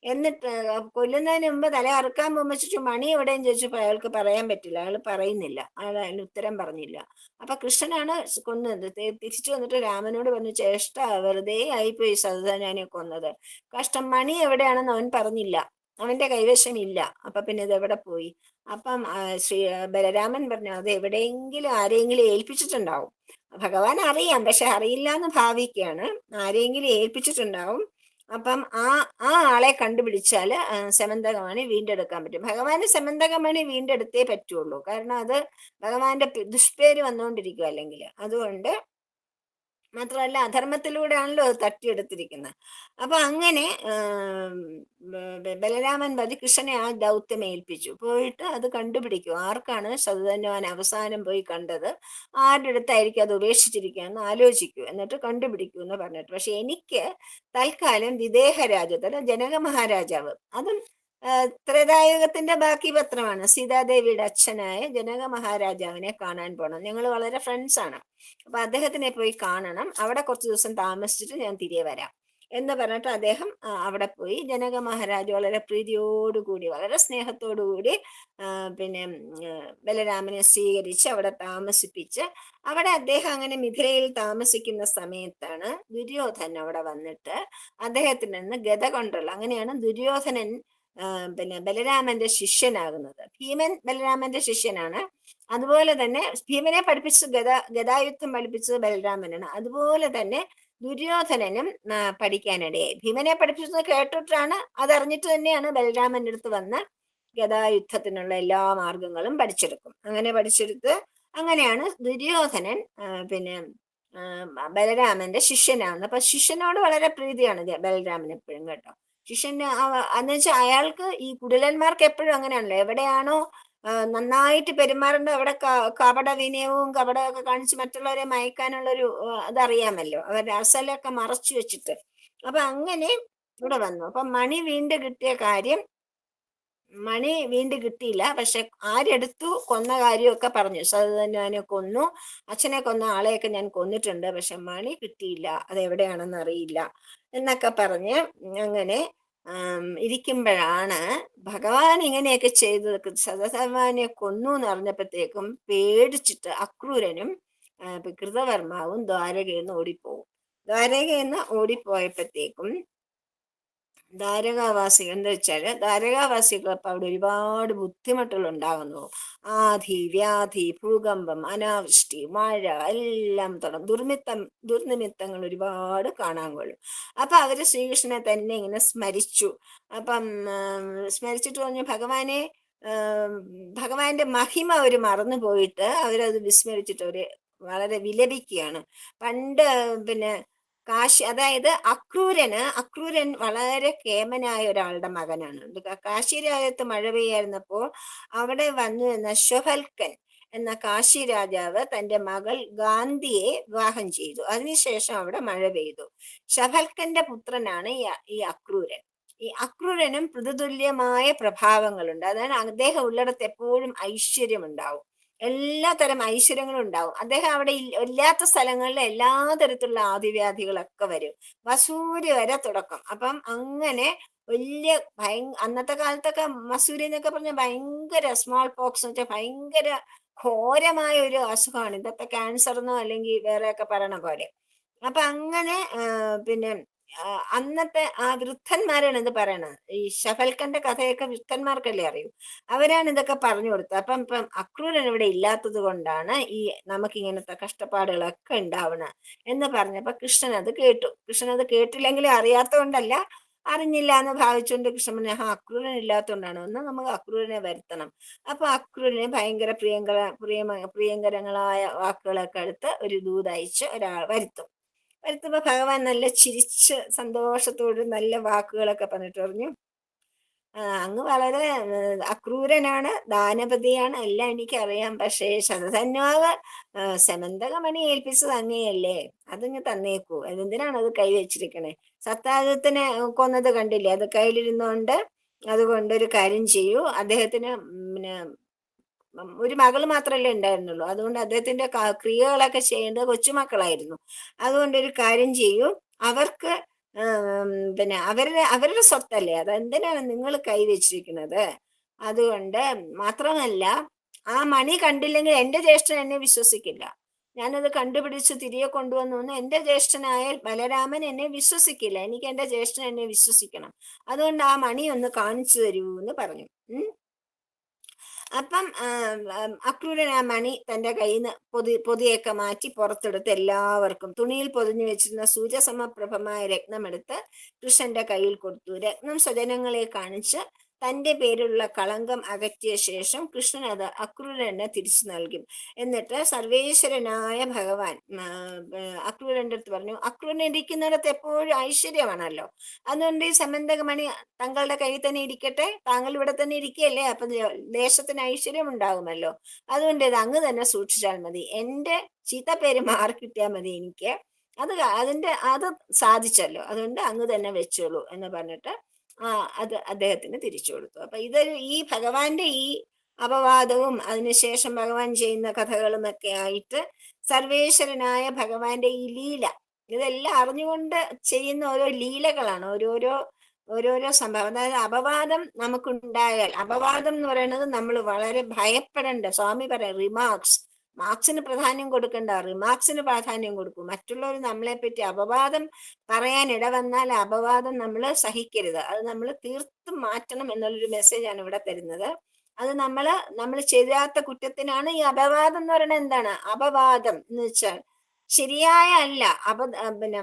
എന്നിട്ട് കൊല്ലുന്നതിന് മുമ്പ് തല അറുക്കാൻ പോകുമ്പോൾ മണി എവിടെയും ചോദിച്ചപ്പോൾ അയാൾക്ക് പറയാൻ പറ്റില്ല, അയാൾ പറയുന്നില്ല, അതിന് ഉത്തരം പറഞ്ഞില്ല. അപ്പൊ കൃഷ്ണനാണ് കൊന്നത്. തിരിച്ചു വന്നിട്ട് രാമനോട് പറഞ്ഞു, ചേഷ്ട വെറുതെ ആയിപ്പോയി സതധന്വാനെ കൊന്നത്, കഷ്ടം, മണി എവിടെയാണെന്ന് അവൻ പറഞ്ഞില്ല, അവന്റെ കൈവശം ഇല്ല, അപ്പൊ പിന്നെ ഇത് എവിടെ പോയി. അപ്പം ബലരാമൻ പറഞ്ഞു, അത് എവിടെയെങ്കിലും ആരെങ്കിലും ഏൽപ്പിച്ചിട്ടുണ്ടാവും, ഭഗവാൻ അറിയാം പക്ഷെ അറിയില്ല എന്ന് ഭാവിക്കുകയാണ്, ആരെങ്കിലും ഏൽപ്പിച്ചിട്ടുണ്ടാവും. അപ്പം ആ ആളെ കണ്ടുപിടിച്ചാൽ സെമന്തകമണി വീണ്ടെടുക്കാൻ പറ്റും. ഭഗവാന് സെമന്തകമണി വീണ്ടെടുത്തേ പറ്റുള്ളൂ, കാരണം അത് ഭഗവാന്റെ ദുഷ്പേര് വന്നുകൊണ്ടിരിക്കും അല്ലെങ്കിൽ. അതുകൊണ്ട് മാത്രമല്ല അധർമ്മത്തിലൂടെയാണല്ലോ അത് തട്ടിയെടുത്തിരിക്കുന്നത്. അപ്പൊ അങ്ങനെ ബലരാമൻ കൃഷ്ണനെ ആ ദൗത്യം ഏൽപ്പിച്ചു. പോയിട്ട് അത് കണ്ടുപിടിക്കും, ആർക്കാണ് ശതധന്വാൻ അവസാനം പോയി കണ്ടത്, ആരുടെ അടുത്തായിരിക്കും അത് ഉപേക്ഷിച്ചിരിക്കുകയെന്ന് ആലോചിക്കൂ, എന്നിട്ട് കണ്ടുപിടിക്കൂ എന്ന് പറഞ്ഞിട്ട്. പക്ഷെ എനിക്ക് തൽക്കാലം വിദേഹ രാജ്യത്തിൽ ജനക മഹാരാജാവ്, അതും ത്രേതായുഗത്തിന്റെ ബാക്കി പത്രമാണ്, സീതാദേവിയുടെ അച്ഛനായ ജനക മഹാരാജാവിനെ കാണാൻ പോകണം, ഞങ്ങൾ വളരെ ഫ്രണ്ട്സ് ആണ്, അപ്പൊ അദ്ദേഹത്തിനെ പോയി കാണണം, അവിടെ കുറച്ച് ദിവസം താമസിച്ചിട്ട് ഞാൻ തിരികെ വരാം എന്ന് പറഞ്ഞിട്ട് അദ്ദേഹം അവിടെ പോയി. ജനക മഹാരാജ് വളരെ പ്രീതിയോടുകൂടി വളരെ സ്നേഹത്തോടുകൂടി പിന്നെ ബലരാമനെ സ്വീകരിച്ച് അവിടെ താമസിപ്പിച്ച്, അവിടെ അദ്ദേഹം അങ്ങനെ മിഥിലയിൽ താമസിക്കുന്ന സമയത്താണ് ദുര്യോധനൻ അവിടെ വന്നിട്ട് അദ്ദേഹത്തിൽ നിന്ന് ഗദ കൊണ്ടുള്ള, അങ്ങനെയാണ് ദുര്യോധനൻ പിന്നെ ബലരാമന്റെ ശിഷ്യനാകുന്നത്. ഭീമൻ ബലരാമന്റെ ശിഷ്യനാണ്. അതുപോലെ തന്നെ ഭീമനെ പഠിപ്പിച്ചത് ഗദായുദ്ധം പഠിപ്പിച്ചത് ബലരാമനാണ്. അതുപോലെ തന്നെ ദുര്യോധനനും പഠിക്കാനിടയായി. ഭീമനെ പഠിപ്പിച്ചത് കേട്ടിട്ടാണ്, അതറിഞ്ഞിട്ട് തന്നെയാണ് ബലരാമന്റെ അടുത്ത് വന്ന് ഗദായുദ്ധത്തിനുള്ള എല്ലാ മാർഗങ്ങളും പഠിച്ചെടുക്കും. അങ്ങനെ പഠിച്ചെടുത്ത് അങ്ങനെയാണ് ദുര്യോധനൻ പിന്നെ ബലരാമന്റെ ശിഷ്യനാകുന്നത്. അപ്പൊ ശിഷ്യനോട് വളരെ പ്രീതിയാണ് ബലരാമൻ എപ്പോഴും, കേട്ടോ. ശിഷ്യന് എന്ന് വെച്ചാൽ അയാൾക്ക് ഈ കുടിലന്മാർക്ക് എപ്പോഴും അങ്ങനെയാണല്ലോ, എവിടെയാണോ നന്നായിട്ട് പെരുമാറേണ്ടത് അവിടെ കപട വിനയവും കപടമൊക്കെ കാണിച്ച് മറ്റുള്ളവരെ മയക്കാനുള്ള ഒരു അതറിയാമല്ലോ, അവരുടെ അസലൊക്കെ മറച്ചു വെച്ചിട്ട്. അപ്പൊ അങ്ങനെ ഇവിടെ വന്നു. അപ്പൊ മണി വീണ്ടും കിട്ടിയ കാര്യം, മണി വീണ്ടും കിട്ടിയില്ല, പക്ഷെ ആരെടുത്തു കൊന്ന കാര്യമൊക്കെ പറഞ്ഞു, സതധന്വാനെ കൊന്നു, അച്ഛനെ കൊന്ന ആളെയൊക്കെ ഞാൻ കൊന്നിട്ടുണ്ട്, പക്ഷെ മണി കിട്ടിയില്ല, അതെവിടെയാണെന്ന് അറിയില്ല എന്നൊക്കെ പറഞ്ഞ് അങ്ങനെ ഇരിക്കുമ്പോഴാണ് ഭഗവാൻ ഇങ്ങനെയൊക്കെ ചെയ്തത്. സതധന്വാനെ കൊന്നു എന്ന് അറിഞ്ഞപ്പോഴത്തേക്കും പേടിച്ചിട്ട് അക്രൂരനും കൃതവർമാവും ദ്വാരകയിൽ നിന്ന് ഓടിപ്പോവും. ദ്വാരകയിൽ നിന്ന് ഓടിപ്പോയപ്പോഴത്തേക്കും ദ്വാരകാവാസികൾ എന്താ വെച്ചാല്, ദ്വാരകാവാസികൾ അപ്പൊ അവിടെ ഒരുപാട് ബുദ്ധിമുട്ടുകൾ ഉണ്ടാകുന്നു. ആധി, വ്യാധി, ഭൂകമ്പം, അനാവൃഷ്ടി, മഴ എല്ലാം ദുർനിമിത്തങ്ങൾ ഒരുപാട് കാണാൻ കൊള്ളും. അപ്പൊ അവര് ശ്രീകൃഷ്ണനെ തന്നെ ഇങ്ങനെ സ്മരിച്ചു. അപ്പം സ്മരിച്ചിട്ട് പറഞ്ഞു, ഭഗവാന്റെ മഹിമ അവര് മറന്നു പോയിട്ട് അവരത് വിസ്മരിച്ചിട്ട് അവര് വളരെ വിലപിക്കുകയാണ്. പണ്ട് പിന്നെ അതായത് അക്രൂരൻ വളരെ കേമനായ ഒരാളുടെ മകനാണ്. കാശി രാജ്യത്ത് മഴ പെയ്യായിരുന്നപ്പോൾ അവിടെ വന്നു എന്ന ഷൊഹൽക്കൻ എന്ന കാശി രാജാവ് തന്റെ മകൾ ഗാന്ധിയെ വിവാഹം ചെയ്തു. അതിനുശേഷം അവിടെ മഴ പെയ്തു. ഷഹൽക്കന്റെ പുത്രനാണ് ഈ അക്രൂരൻ. ഈ അക്രൂരനും പൃഥുതുല്യമായ പ്രഭാവങ്ങളുണ്ട്. അതായത് അദ്ദേഹം ഉള്ളിടത്ത് എപ്പോഴും ഐശ്വര്യം ഉണ്ടാവും, എല്ലാ തരം ഐശ്വര്യങ്ങളും ഉണ്ടാവും. അദ്ദേഹം അവിടെ ഇല്ലാത്ത സ്ഥലങ്ങളിൽ എല്ലാ തരത്തിലുള്ള ആദിവ്യാധികളൊക്കെ വരും, വസൂരി വരെ തുടക്കം. അപ്പം അങ്ങനെ വലിയ അന്നത്തെ കാലത്തൊക്കെ മസൂരി എന്നൊക്കെ പറഞ്ഞാൽ ഭയങ്കര സ്മോൾ പോക്സ് എന്ന് വെച്ചാൽ ഭയങ്കര ഘോരമായ ഒരു അസുഖമാണ്. ഇന്നത്തെ ക്യാൻസർ എന്നോ അല്ലെങ്കിൽ വേറെയൊക്കെ പറയണ പോലെ. അപ്പൊ അങ്ങനെ പിന്നെ അന്നത്തെ ആ വൃദ്ധന്മാരാണ് ഇത് പറയണത്. ഈ ഷഫൽക്കന്റെ കഥയൊക്കെ വൃദ്ധന്മാർക്കല്ലേ അറിയൂ, അവരാണ് ഇതൊക്കെ പറഞ്ഞു കൊടുത്തത്. ഇപ്പം അക്രൂരൻ ഇവിടെ ഇല്ലാത്തത് കൊണ്ടാണ് ഈ നമുക്ക് ഇങ്ങനത്തെ കഷ്ടപ്പാടുകളൊക്കെ ഉണ്ടാവണ എന്ന് പറഞ്ഞപ്പോ കൃഷ്ണൻ അത് കേട്ടു. കൃഷ്ണൻ അത് കേട്ടില്ലെങ്കിലും അറിയാത്തതുകൊണ്ടല്ല, അറിഞ്ഞില്ല എന്ന് ഭാവിച്ചുകൊണ്ട് കൃഷ്ണൻ പറഞ്ഞു, അക്രൂരൻ ഇല്ലാത്തതുകൊണ്ടാണ്, ഒന്ന് നമുക്ക് അക്രൂരനെ വരുത്തണം. അപ്പൊ അക്രൂരനെ ഭയങ്കര പ്രിയങ്കരങ്ങളായ വാക്കുകളൊക്കെ എടുത്ത് ഒരു ദൂതയച്ച് ഒരാൾ വരുത്തുമ്പോ ഭഗവാൻ നല്ല ചിരിച്ച് സന്തോഷത്തോട് നല്ല വാക്കുകളൊക്കെ പറഞ്ഞിട്ട് പറഞ്ഞു, അങ്ങ് വളരെ അക്രൂരനാണ്, ദാനപതിയാണ്, എല്ലാം എനിക്കറിയാം. പക്ഷേ ശതധന്വാവ് സെമന്തകമണി ഏൽപ്പിച്ചത് അങ്ങനെയല്ലേ, അതിങ്ങ് തന്നേക്കൂ. അതെന്തിനാണ് അത് കൈ വെച്ചിരിക്കണേ? സത്താജത്തിനെ കൊന്നത് കണ്ടില്ലേ, അത് കയ്യിലിരുന്നോണ്ട്. അതുകൊണ്ട് ഒരു കാര്യം ചെയ്യൂ, അദ്ദേഹത്തിന് പിന്നെ ഒരു മകള് മാത്രമല്ലേ ഉണ്ടായിരുന്നുള്ളൂ, അതുകൊണ്ട് അദ്ദേഹത്തിന്റെ ക്രിയകളൊക്കെ ചെയ്യേണ്ടത് കൊച്ചുമക്കളായിരുന്നു. അതുകൊണ്ട് ഒരു കാര്യം ചെയ്യൂ, അവർക്ക് പിന്നെ അവരുടെ സ്വത്തല്ലേ, അതെന്തിനാണ് നിങ്ങൾ കൈവച്ചിരിക്കുന്നത്? അതുകൊണ്ട് മാത്രമല്ല, ആ മണി കണ്ടില്ലെങ്കിൽ എന്റെ ജ്യേഷ്ഠൻ എന്നെ വിശ്വസിക്കില്ല. ഞാനത് കണ്ടുപിടിച്ച് തിരികെ കൊണ്ടുവന്നു, എന്റെ ജ്യേഷ്ഠനായ ബലരാമൻ എന്നെ വിശ്വസിക്കില്ല. എനിക്ക് എന്റെ ജ്യേഷ്ഠൻ എന്നെ വിശ്വസിക്കണം. അതുകൊണ്ട് ആ മണി ഒന്ന് കാണിച്ചു തരൂ എന്ന് പറഞ്ഞു. അപ്പം അക്രൂരൻ ആ മണി തന്റെ കയ്യിൽ നിന്ന് പൊതിയൊക്കെ മാറ്റി പുറത്തെടുത്ത് എല്ലാവർക്കും തുണിയിൽ പൊതിഞ്ഞു വെച്ചിരുന്ന സൂര്യസമപ്രഭമായ രത്നമെടുത്ത് കൃഷ്ണന്റെ കയ്യിൽ കൊടുത്തു. രത്നം സ്വജനങ്ങളെ കാണിച്ച് തന്റെ പേരിലുള്ള കളങ്കം അകറ്റിയ ശേഷം കൃഷ്ണൻ അത് അക്രൂരന് തിരിച്ചു നൽകും. എന്നിട്ട് സർവേശ്വരനായ ഭഗവാൻ അക്രൂരന്റെ അടുത്ത് പറഞ്ഞു, അക്രൂരൻ ഇരിക്കുന്നിടത്ത് എപ്പോഴും ഐശ്വര്യമാണല്ലോ, അതുകൊണ്ട് ഈ സമന്തകമണി താങ്കളുടെ കയ്യിൽ തന്നെ ഇരിക്കട്ടെ, താങ്കൾ ഇവിടെ തന്നെ ഇരിക്കുകയല്ലേ, അപ്പൊ ദേശത്തിന് ഐശ്വര്യം ഉണ്ടാകുമല്ലോ, അതുകൊണ്ട് ഇത് അങ്ങ് തന്നെ സൂക്ഷിച്ചാൽ മതി, എന്റെ ചീത്തപ്പേര് മാറി കിട്ടിയാൽ മതി എനിക്ക്, അത് സാധിച്ചല്ലോ, അതുകൊണ്ട് അങ്ങ് തന്നെ വെച്ചോളൂ എന്ന് പറഞ്ഞിട്ട് അത് അദ്ദേഹത്തിന് തിരിച്ചു കൊടുത്തു. അപ്പൊ ഈ ഭഗവാന്റെ ഈ അപവാദവും അതിനുശേഷം ഭഗവാൻ ചെയ്യുന്ന കഥകളും ഒക്കെ ആയിട്ട് സർവേശ്വരനായ ഭഗവാന്റെ ഈ ലീല, ഇതെല്ലാം അറിഞ്ഞുകൊണ്ട് ചെയ്യുന്ന ഓരോ ലീലകളാണ്, ഓരോരോ സംഭവം. അതായത് അപവാദം നമുക്കുണ്ടായാൽ, അപവാദം എന്ന് പറയുന്നത് നമ്മൾ വളരെ ഭയപ്പെടേണ്ട. സ്വാമി പറയാം, മാർക്സിന് പ്രാധാന്യം കൊടുക്കണ്ട, റിമാർക്സിന് പ്രാധാന്യം കൊടുക്കും. മറ്റുള്ളവർ നമ്മളെ പറ്റി അപവാദം പറയാൻ ഇടവന്നാൽ അപവാദം നമ്മൾ സഹിക്കരുത്, അത് നമ്മൾ തീർത്തും മാറ്റണം എന്നുള്ളൊരു മെസ്സേജാണ് ഇവിടെ തരുന്നത്. അത് നമ്മൾ ചെയ്യാത്ത കുറ്റത്തിനാണ് ഈ അപവാദം എന്ന് പറയുന്നത്. എന്താണ് അപവാദം എന്ന് വെച്ചാൽ? ശരിയായ അല്ല, പിന്നെ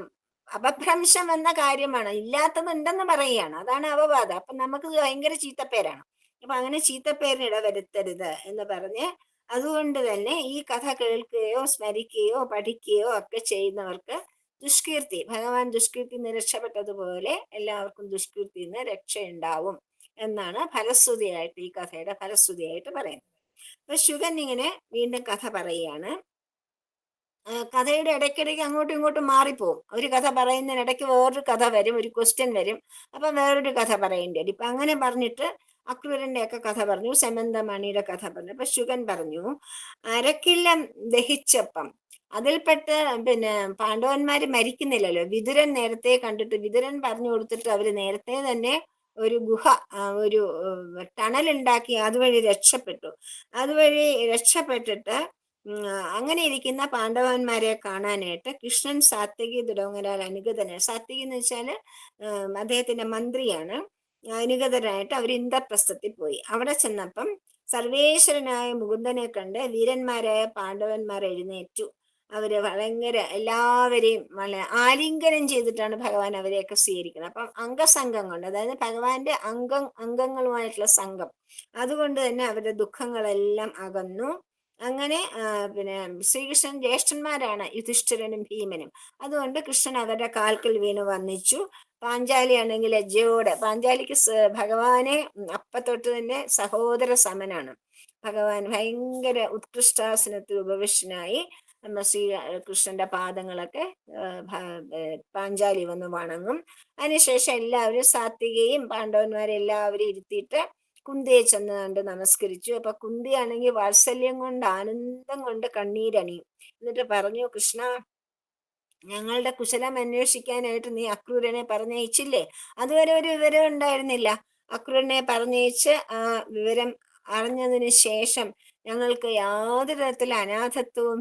അപഭ്രംശം എന്ന കാര്യമാണ്, ഇല്ലാത്തത് ഉണ്ടെന്ന് പറയുകയാണ്, അതാണ് അപവാദം. അപ്പൊ നമുക്ക് ഭയങ്കര ചീത്തപ്പേരാണ്. അപ്പൊ അങ്ങനെ ചീത്തപ്പേരിന് ഇടവരുത്തരുത് എന്ന് പറഞ്ഞ്, അതുകൊണ്ട് തന്നെ ഈ കഥ കേൾക്കുകയോ സ്മരിക്കുകയോ പഠിക്കുകയോ ഒക്കെ ചെയ്യുന്നവർക്ക് ദുഷ്കീർത്തി, ഭഗവാൻ ദുഷ്കീർത്തി നിന്ന് രക്ഷപ്പെട്ടതുപോലെ എല്ലാവർക്കും ദുഷ്കീർത്തി നിന്ന് രക്ഷയുണ്ടാവും എന്നാണ് ഫലശ്രുതിയായിട്ട്, ഈ കഥയുടെ ഫലശ്രുതിയായിട്ട് പറയുന്നത്. അപ്പൊ ശുഗൻ ഇങ്ങനെ വീണ്ടും കഥ പറയുകയാണ്. കഥയുടെ ഇടയ്ക്കിടയ്ക്ക് അങ്ങോട്ടും ഇങ്ങോട്ടും മാറിപ്പോവും. ഒരു കഥ പറയുന്നതിനിടയ്ക്ക് വേറൊരു കഥ വരും, ഒരു ക്വസ്റ്റ്യൻ വരും, അപ്പൊ വേറൊരു കഥ പറയേണ്ടി വരും. ഇപ്പൊ അങ്ങനെ പറഞ്ഞിട്ട് അക്രൂരന്റെ ഒക്കെ കഥ പറഞ്ഞു, സെമന്തമണിയുടെ കഥ പറഞ്ഞു. അപ്പൊ ശുഗൻ പറഞ്ഞു, അരക്കില്ലം ദഹിച്ചപ്പം അതിൽപ്പെട്ട് പിന്നെ പാണ്ഡവന്മാര് മരിക്കുന്നില്ലല്ലോ. വിതുരൻ നേരത്തെ കണ്ടിട്ട്, വിതുരൻ പറഞ്ഞു കൊടുത്തിട്ട് അവര് നേരത്തെ തന്നെ ഒരു ഗുഹ, ഒരു ടണൽ ഉണ്ടാക്കി അതുവഴി രക്ഷപ്പെട്ടു. അതുവഴി രക്ഷപ്പെട്ടിട്ട് അങ്ങനെ ഇരിക്കുന്ന പാണ്ഡവന്മാരെ കാണാനായിട്ട് കൃഷ്ണൻ സാത്വികി തുടങ്ങരാൽ അനുഗതനാണ്. സാത്വികി എന്ന് വെച്ചാല് അദ്ദേഹത്തിന്റെ മന്ത്രിയാണ്. അനുഗതനായിട്ട് അവർ ഇന്ദ്രപ്രസ്ഥത്തിൽ പോയി. അവിടെ ചെന്നപ്പം സർവേശ്വരനായ മുകുന്ദനെ കണ്ട് വീരന്മാരായ പാണ്ഡവന്മാർ എഴുന്നേറ്റു. അവര് ഭയങ്കര എല്ലാവരെയും വളരെ ആലിംഗനം ചെയ്തിട്ടാണ് ഭഗവാൻ അവരെയൊക്കെ സ്വീകരിക്കുന്നത്. അപ്പം അംഗസംഘം കൊണ്ട്, അതായത് ഭഗവാന്റെ അംഗങ്ങളുമായിട്ടുള്ള സംഘം, അതുകൊണ്ട് തന്നെ അവരുടെ ദുഃഖങ്ങളെല്ലാം അകന്നു. അങ്ങനെ പിന്നെ ശ്രീകൃഷ്ണൻ ജ്യേഷ്ഠന്മാരാണ് യുധിഷ്ഠിരനും ഭീമനും. അതുകൊണ്ട് കൃഷ്ണൻ അവരുടെ കാൽക്കൽ വീണ് വന്ദിച്ചു. പാഞ്ചാലി ആണെങ്കിൽ ലജ്ജയോടെ, പാഞ്ചാലിക്ക് ഭഗവാനെ അപ്പത്തൊട്ട് തന്നെ സഹോദര സമനാണ്. ഭഗവാൻ ഭയങ്കര ഉത്കൃഷ്ടാസനത്തിൽ ഉപവിഷ്ടനായി ശ്രീ കൃഷ്ണന്റെ പാദങ്ങളൊക്കെ പാഞ്ചാലി വന്ന് വണങ്ങും. അതിനുശേഷം എല്ലാവരും സാത്വികയും പാണ്ഡവന്മാരെ എല്ലാവരും ഇരുത്തിയിട്ട് കുന്തിയെ ചെന്ന് കണ്ട് നമസ്കരിച്ചു. അപ്പൊ കുന്തിയാണെങ്കിൽ വാത്സല്യം കൊണ്ട് ആനന്ദം കൊണ്ട് കണ്ണീരണിയും. എന്നിട്ട് പറഞ്ഞു, കൃഷ്ണ, ഞങ്ങളുടെ കുശലം അന്വേഷിക്കാനായിട്ട് നീ അക്രൂരനെ പറഞ്ഞയച്ചില്ലേ? അതുവരെ ഒരു വിവരം ഉണ്ടായിരുന്നില്ല. അക്രൂരനെ പറഞ്ഞയച്ച് ആ വിവരം അറിഞ്ഞതിന് ശേഷം ഞങ്ങൾക്ക് യാതൊരു തരത്തിൽ അനാഥത്വവും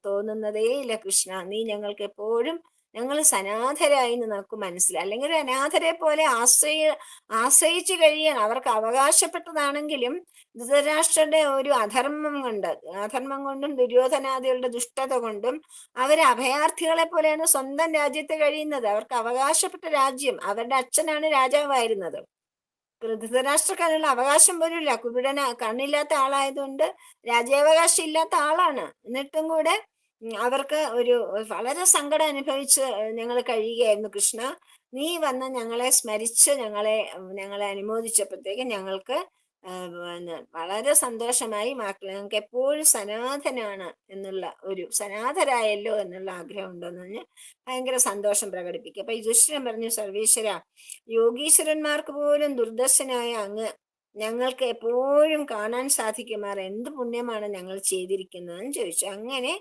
തോന്നുന്നതേ ഇല്ല കൃഷ്ണ. നീ ഞങ്ങൾക്ക് എപ്പോഴും, ഞങ്ങൾ സനാഥരായി നമുക്ക് മനസ്സിലായി, അല്ലെങ്കിൽ ഒരു അനാഥരെ പോലെ ആശ്രയിച്ചു കഴിയാൻ അവർക്ക് അവകാശപ്പെട്ടതാണെങ്കിലും ധൃതരാഷ്ട്രന്റെ ഒരു അധർമ്മം കൊണ്ടും ദുര്യോധനാദികളുടെ ദുഷ്ടത കൊണ്ടും അവർ അഭയാർത്ഥികളെ പോലെയാണ് സ്വന്തം രാജ്യത്ത് കഴിയുന്നത്. അവർക്ക് അവകാശപ്പെട്ട രാജ്യം, അവരുടെ അച്ഛനാണ് രാജാവായിരുന്നത്. ധൃതരാഷ്ട്രക്കാനുള്ള അവകാശം പോലും ഇല്ല. കുരുടന കണ്ണില്ലാത്ത ആളായതുകൊണ്ട് രാജ്യാവകാശം ഇല്ലാത്ത ആളാണ്. എന്നിട്ടും കൂടെ അവർക്ക് ഒരു വളരെ സങ്കടം അനുഭവിച്ച് ഞങ്ങൾ കഴിയുകയായിരുന്നു. കൃഷ്ണ, നീ വന്ന് ഞങ്ങളെ സ്മരിച്ച് ഞങ്ങളെ അനുമോദിച്ചപ്പോഴത്തേക്ക് ഞങ്ങൾക്ക് വളരെ സന്തോഷമായി. ഞങ്ങൾക്ക് എപ്പോഴും സനാഥനാണ് എന്നുള്ള ഒരു സനാഥരായല്ലോ എന്നുള്ള ആഗ്രഹം ഉണ്ടെന്ന് പറഞ്ഞ് ഭയങ്കര സന്തോഷം പ്രകടിപ്പിക്കുക. അപ്പൊ യുധിഷ്ഠിരൻ പറഞ്ഞു, സർവീശ്വര, യോഗീശ്വരന്മാർക്ക് പോലും ദുർദർശനായ അങ്ങ് ഞങ്ങൾക്ക് എപ്പോഴും കാണാൻ സാധിക്കുമാർ എന്ത് പുണ്യമാണ് ഞങ്ങൾ ചെയ്തിരിക്കുന്നതെന്ന് ചോദിച്ചു. അങ്ങനെ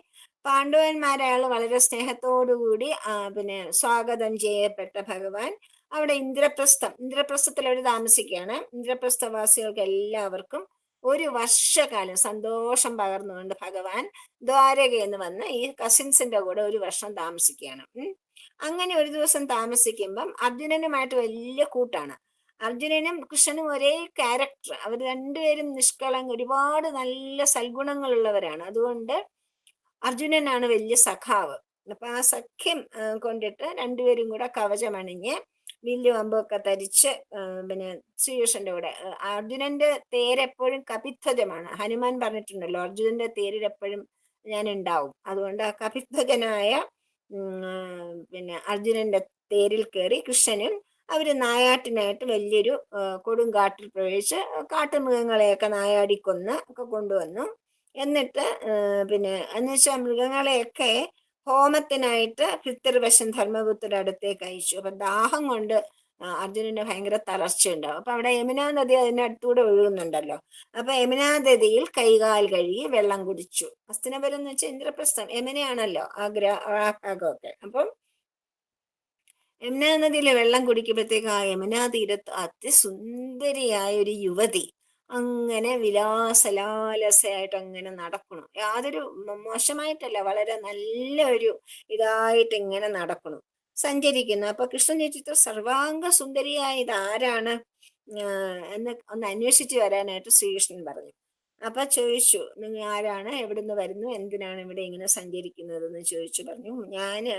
പാണ്ഡവന്മാരയാൾ വളരെ സ്നേഹത്തോടുകൂടി പിന്നെ സ്വാഗതം ചെയ്യപ്പെട്ട ഭഗവാൻ അവിടെ ഇന്ദ്രപ്രസ്ഥത്തിൽ അവർ താമസിക്കുകയാണ്. ഇന്ദ്രപ്രസ്ഥവാസികൾക്ക് എല്ലാവർക്കും ഒരു വർഷക്കാലം സന്തോഷം പകർന്നുകൊണ്ട് ഭഗവാൻ ദ്വാരകയെന്ന് വന്ന് ഈ കസിൻസിന്റെ കൂടെ ഒരു വർഷം താമസിക്കുകയാണ്. അങ്ങനെ ഒരു ദിവസം താമസിക്കുമ്പം അർജുനനുമായിട്ട് വലിയ കൂട്ടാണ്. അർജുനനും കൃഷ്ണനും ഒരേ ക്യാരക്ടർ, അവർ രണ്ടുപേരും ഒരുപാട് നല്ല സൽഗുണങ്ങളുള്ളവരാണ്. അതുകൊണ്ട് അർജുനനാണ് വലിയ സഖാവ്. അപ്പൊ ആ സഖ്യം കൊണ്ടിട്ട് രണ്ടുപേരും കൂടെ കവചമണിഞ്ഞ് വില്ലും അമ്പൊക്കെ ധരിച്ച് പിന്നെ ശ്രീകൃഷ്ണന്റെ കൂടെ. അർജുനന്റെ തേരെപ്പോഴും കപിധ്വജമാണ്. ഹനുമാൻ പറഞ്ഞിട്ടുണ്ടല്ലോ, അർജുനന്റെ തേരിൽ എപ്പോഴും ഞാൻ ഉണ്ടാവും. അതുകൊണ്ട് ആ കപിധ്വജനായ പിന്നെ അർജുനന്റെ തേരിൽ കയറി കൃഷ്ണനും അവര് നായാട്ടിനായിട്ട് വലിയൊരു കൊടുങ്കാട്ടിൽ പ്രവേശിച്ച് കാട്ടുമൃഗങ്ങളെയൊക്കെ നായാടിക്കൊന്ന് ഒക്കെ കൊണ്ടുവന്നു. എന്നിട്ട് പിന്നെ എന്നുവെച്ചാൽ മൃഗങ്ങളെയൊക്കെ ഹോമത്തിനായിട്ട് പിതൃവശൻ ധർമ്മപുത്ര അടുത്തേക്ക് അയച്ചു. അപ്പൊ ദാഹം കൊണ്ട് അർജുനന് ഭയങ്കര തളർച്ചയുണ്ടാവും. അപ്പൊ അവിടെ യമുനാ നദി അതിനടുത്തൂടെ ഒഴുകുന്നുണ്ടല്ലോ. അപ്പൊ യമുനാ നദിയിൽ കൈകാൽ കഴുകി വെള്ളം കുടിച്ചു. ഹസ്തിനപുരം എന്ന് വെച്ചാൽ ഇന്ദ്രപ്രസ്ഥം, യമുനയാണല്ലോ ആ ഭാഗമൊക്കെ. അപ്പം യമുനാ നദിയിലെ വെള്ളം കുടിക്കുമ്പോഴത്തേക്ക് ആ യമുനാ തീരത്ത് അതിസുന്ദരിയായ ഒരു യുവതി അങ്ങനെ വിലാസലാലസയായിട്ട് അങ്ങനെ നടക്കണം. യാതൊരു മോശമായിട്ടല്ല, വളരെ നല്ല ഒരു ഇതായിട്ട് ഇങ്ങനെ നടക്കണം, സഞ്ചരിക്കുന്നു. അപ്പൊ കൃഷ്ണൻ ചോദിച്ചിട്ട് സർവാംഗ സുന്ദരിയായ ഇതാരാണ് എന്ന് ഒന്ന് അന്വേഷിച്ച് വരാനായിട്ട് ശ്രീകൃഷ്ണൻ പറഞ്ഞു. അപ്പൊ ചോദിച്ചു, നിങ്ങൾ ആരാണ്, എവിടുന്ന് വരുന്നു, എന്തിനാണ് ഇവിടെ ഇങ്ങനെ സഞ്ചരിക്കുന്നത് എന്ന് ചോദിച്ചു. പറഞ്ഞു, ഞാന്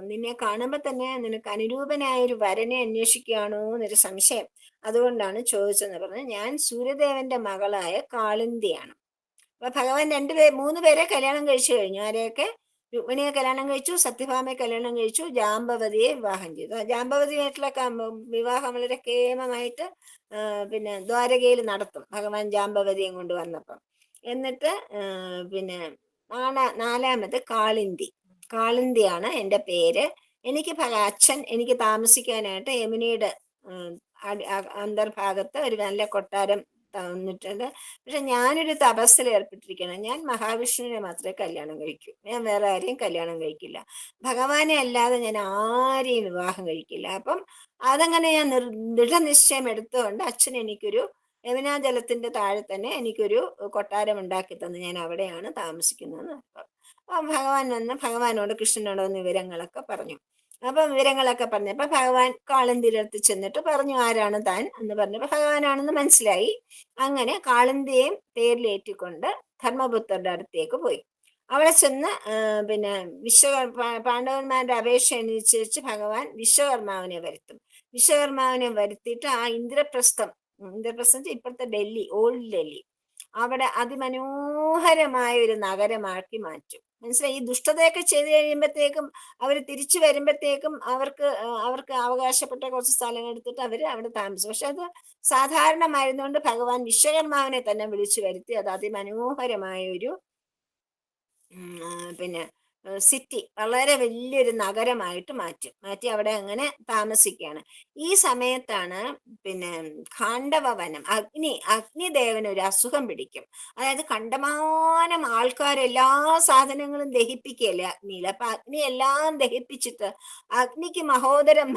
നിന്നെ കാണുമ്പോ തന്നെ നിനക്ക് അനുരൂപനായ ഒരു വരനെ അന്വേഷിക്കുകയാണോ എന്നൊരു സംശയം, അതുകൊണ്ടാണ് ചോദിച്ചെന്ന് പറഞ്ഞു. ഞാൻ സൂര്യദേവന്റെ മകളായ കാളിന്തിയാണ്. അപ്പൊ ഭഗവാൻ മൂന്ന് പേരെ കല്യാണം കഴിച്ചു കഴിഞ്ഞു. ആരെയൊക്കെ? രുക്മിണിയെ കല്യാണം കഴിച്ചു, സത്യഭാമയെ കല്യാണം കഴിച്ചു, ജാമ്പവതിയെ വിവാഹം ചെയ്തു. ജാമ്പവതിയായിട്ടുള്ള വിവാഹം വളരെ കേമമായിട്ട് പിന്നെ ദ്വാരകയിൽ നടത്തും ഭഗവാൻ ജാമ്പവതിയെ കൊണ്ട് വന്നപ്പം. എന്നിട്ട് പിന്നെ നാലാമത് കാളിന്തിയാണ് എൻ്റെ പേര്. എനിക്ക് അച്ഛൻ എനിക്ക് താമസിക്കാനായിട്ട് യമുനയുടെ അന്തർഭാഗത്ത് ഒരു നല്ല കൊട്ടാരം തന്നിട്ടുണ്ട്. പക്ഷെ ഞാനൊരു തപസ്സിൽ ഏർപ്പെട്ടിരിക്കണം. ഞാൻ മഹാവിഷ്ണുവിനെ മാത്രമേ കല്യാണം കഴിക്കൂ, ഞാൻ വേറെ ആരെയും കല്യാണം കഴിക്കില്ല. ഭഗവാനെ അല്ലാതെ ഞാൻ ആരെയും വിവാഹം കഴിക്കില്ല. അപ്പം അതങ്ങനെ ഞാൻ ദൃഢനിശ്ചയം എടുത്തുകൊണ്ട് അച്ഛൻ എനിക്കൊരു യമുനാ ജലത്തിന്റെ താഴെ തന്നെ എനിക്കൊരു കൊട്ടാരം ഉണ്ടാക്കി തന്നു, ഞാൻ അവിടെയാണ് താമസിക്കുന്നത്. ഭഗവാൻ വന്ന് ഭഗവാനോട് കൃഷ്ണനോട് വിവരങ്ങളൊക്കെ പറഞ്ഞു. അപ്പൊ വിവരങ്ങളൊക്കെ പറഞ്ഞപ്പോ ഭഗവാൻ കാളിന്തിയുടെ അടുത്ത് ചെന്നിട്ട് പറഞ്ഞു, ആരാണ് താൻ എന്ന് പറഞ്ഞപ്പോ ഭഗവാനാണെന്ന് മനസ്സിലായി. അങ്ങനെ കാളിന്തിയെയും തേരിലേറ്റിക്കൊണ്ട് ധർമ്മപുത്രന്റെ അടുത്തേക്ക് പോയി. അവിടെ ചെന്ന് പിന്നെ പാണ്ഡവന്മാരുടെ അപേക്ഷ അനുസരിച്ച് ഭഗവാൻ വിശ്വകർമാവിനെ വരുത്തും. വിശ്വകർമാവിനെ വരുത്തിയിട്ട് ആ ഇന്ദ്രപ്രസ്ഥം ഇപ്പോഴത്തെ ഡൽഹി, ഓൾഡ് ഡൽഹി, അവിടെ അതിമനോഹരമായ ഒരു നഗരമാക്കി മാറ്റും. മനസ്സിലായി? ഈ ദുഷ്ടതയൊക്കെ ചെയ്ത് കഴിയുമ്പോഴത്തേക്കും അവർ തിരിച്ചു വരുമ്പോഴത്തേക്കും അവർക്ക് അവകാശപ്പെട്ട കുറച്ച് സ്ഥലം എടുത്തിട്ട് അവർ അവിടെ താമസിച്ചു. പക്ഷെ അത് സാധാരണമായിരുന്നുകൊണ്ട് ഭഗവാൻ വിശ്വകർമാവിനെ തന്നെ വിളിച്ചു വരുത്തി അത് അതിമനോഹരമായ ഒരു പിന്നെ സിറ്റി, വളരെ വലിയൊരു നഗരമായിട്ട് മാറ്റി അവിടെ അങ്ങനെ താമസിക്കുകയാണ്. ഈ സമയത്താണ് പിന്നെ ഖാണ്ഡവവനം, അഗ്നിദേവന് ഒരു അസുഖം പിടിക്കും. അതായത് കണ്ടമാനം ആൾക്കാർ എല്ലാ സാധനങ്ങളും ദഹിപ്പിക്കുകയല്ലേ അഗ്നിയിൽ. അപ്പൊ അഗ്നി എല്ലാം ദഹിപ്പിച്ചിട്ട് അഗ്നിക്ക് മഹോദരം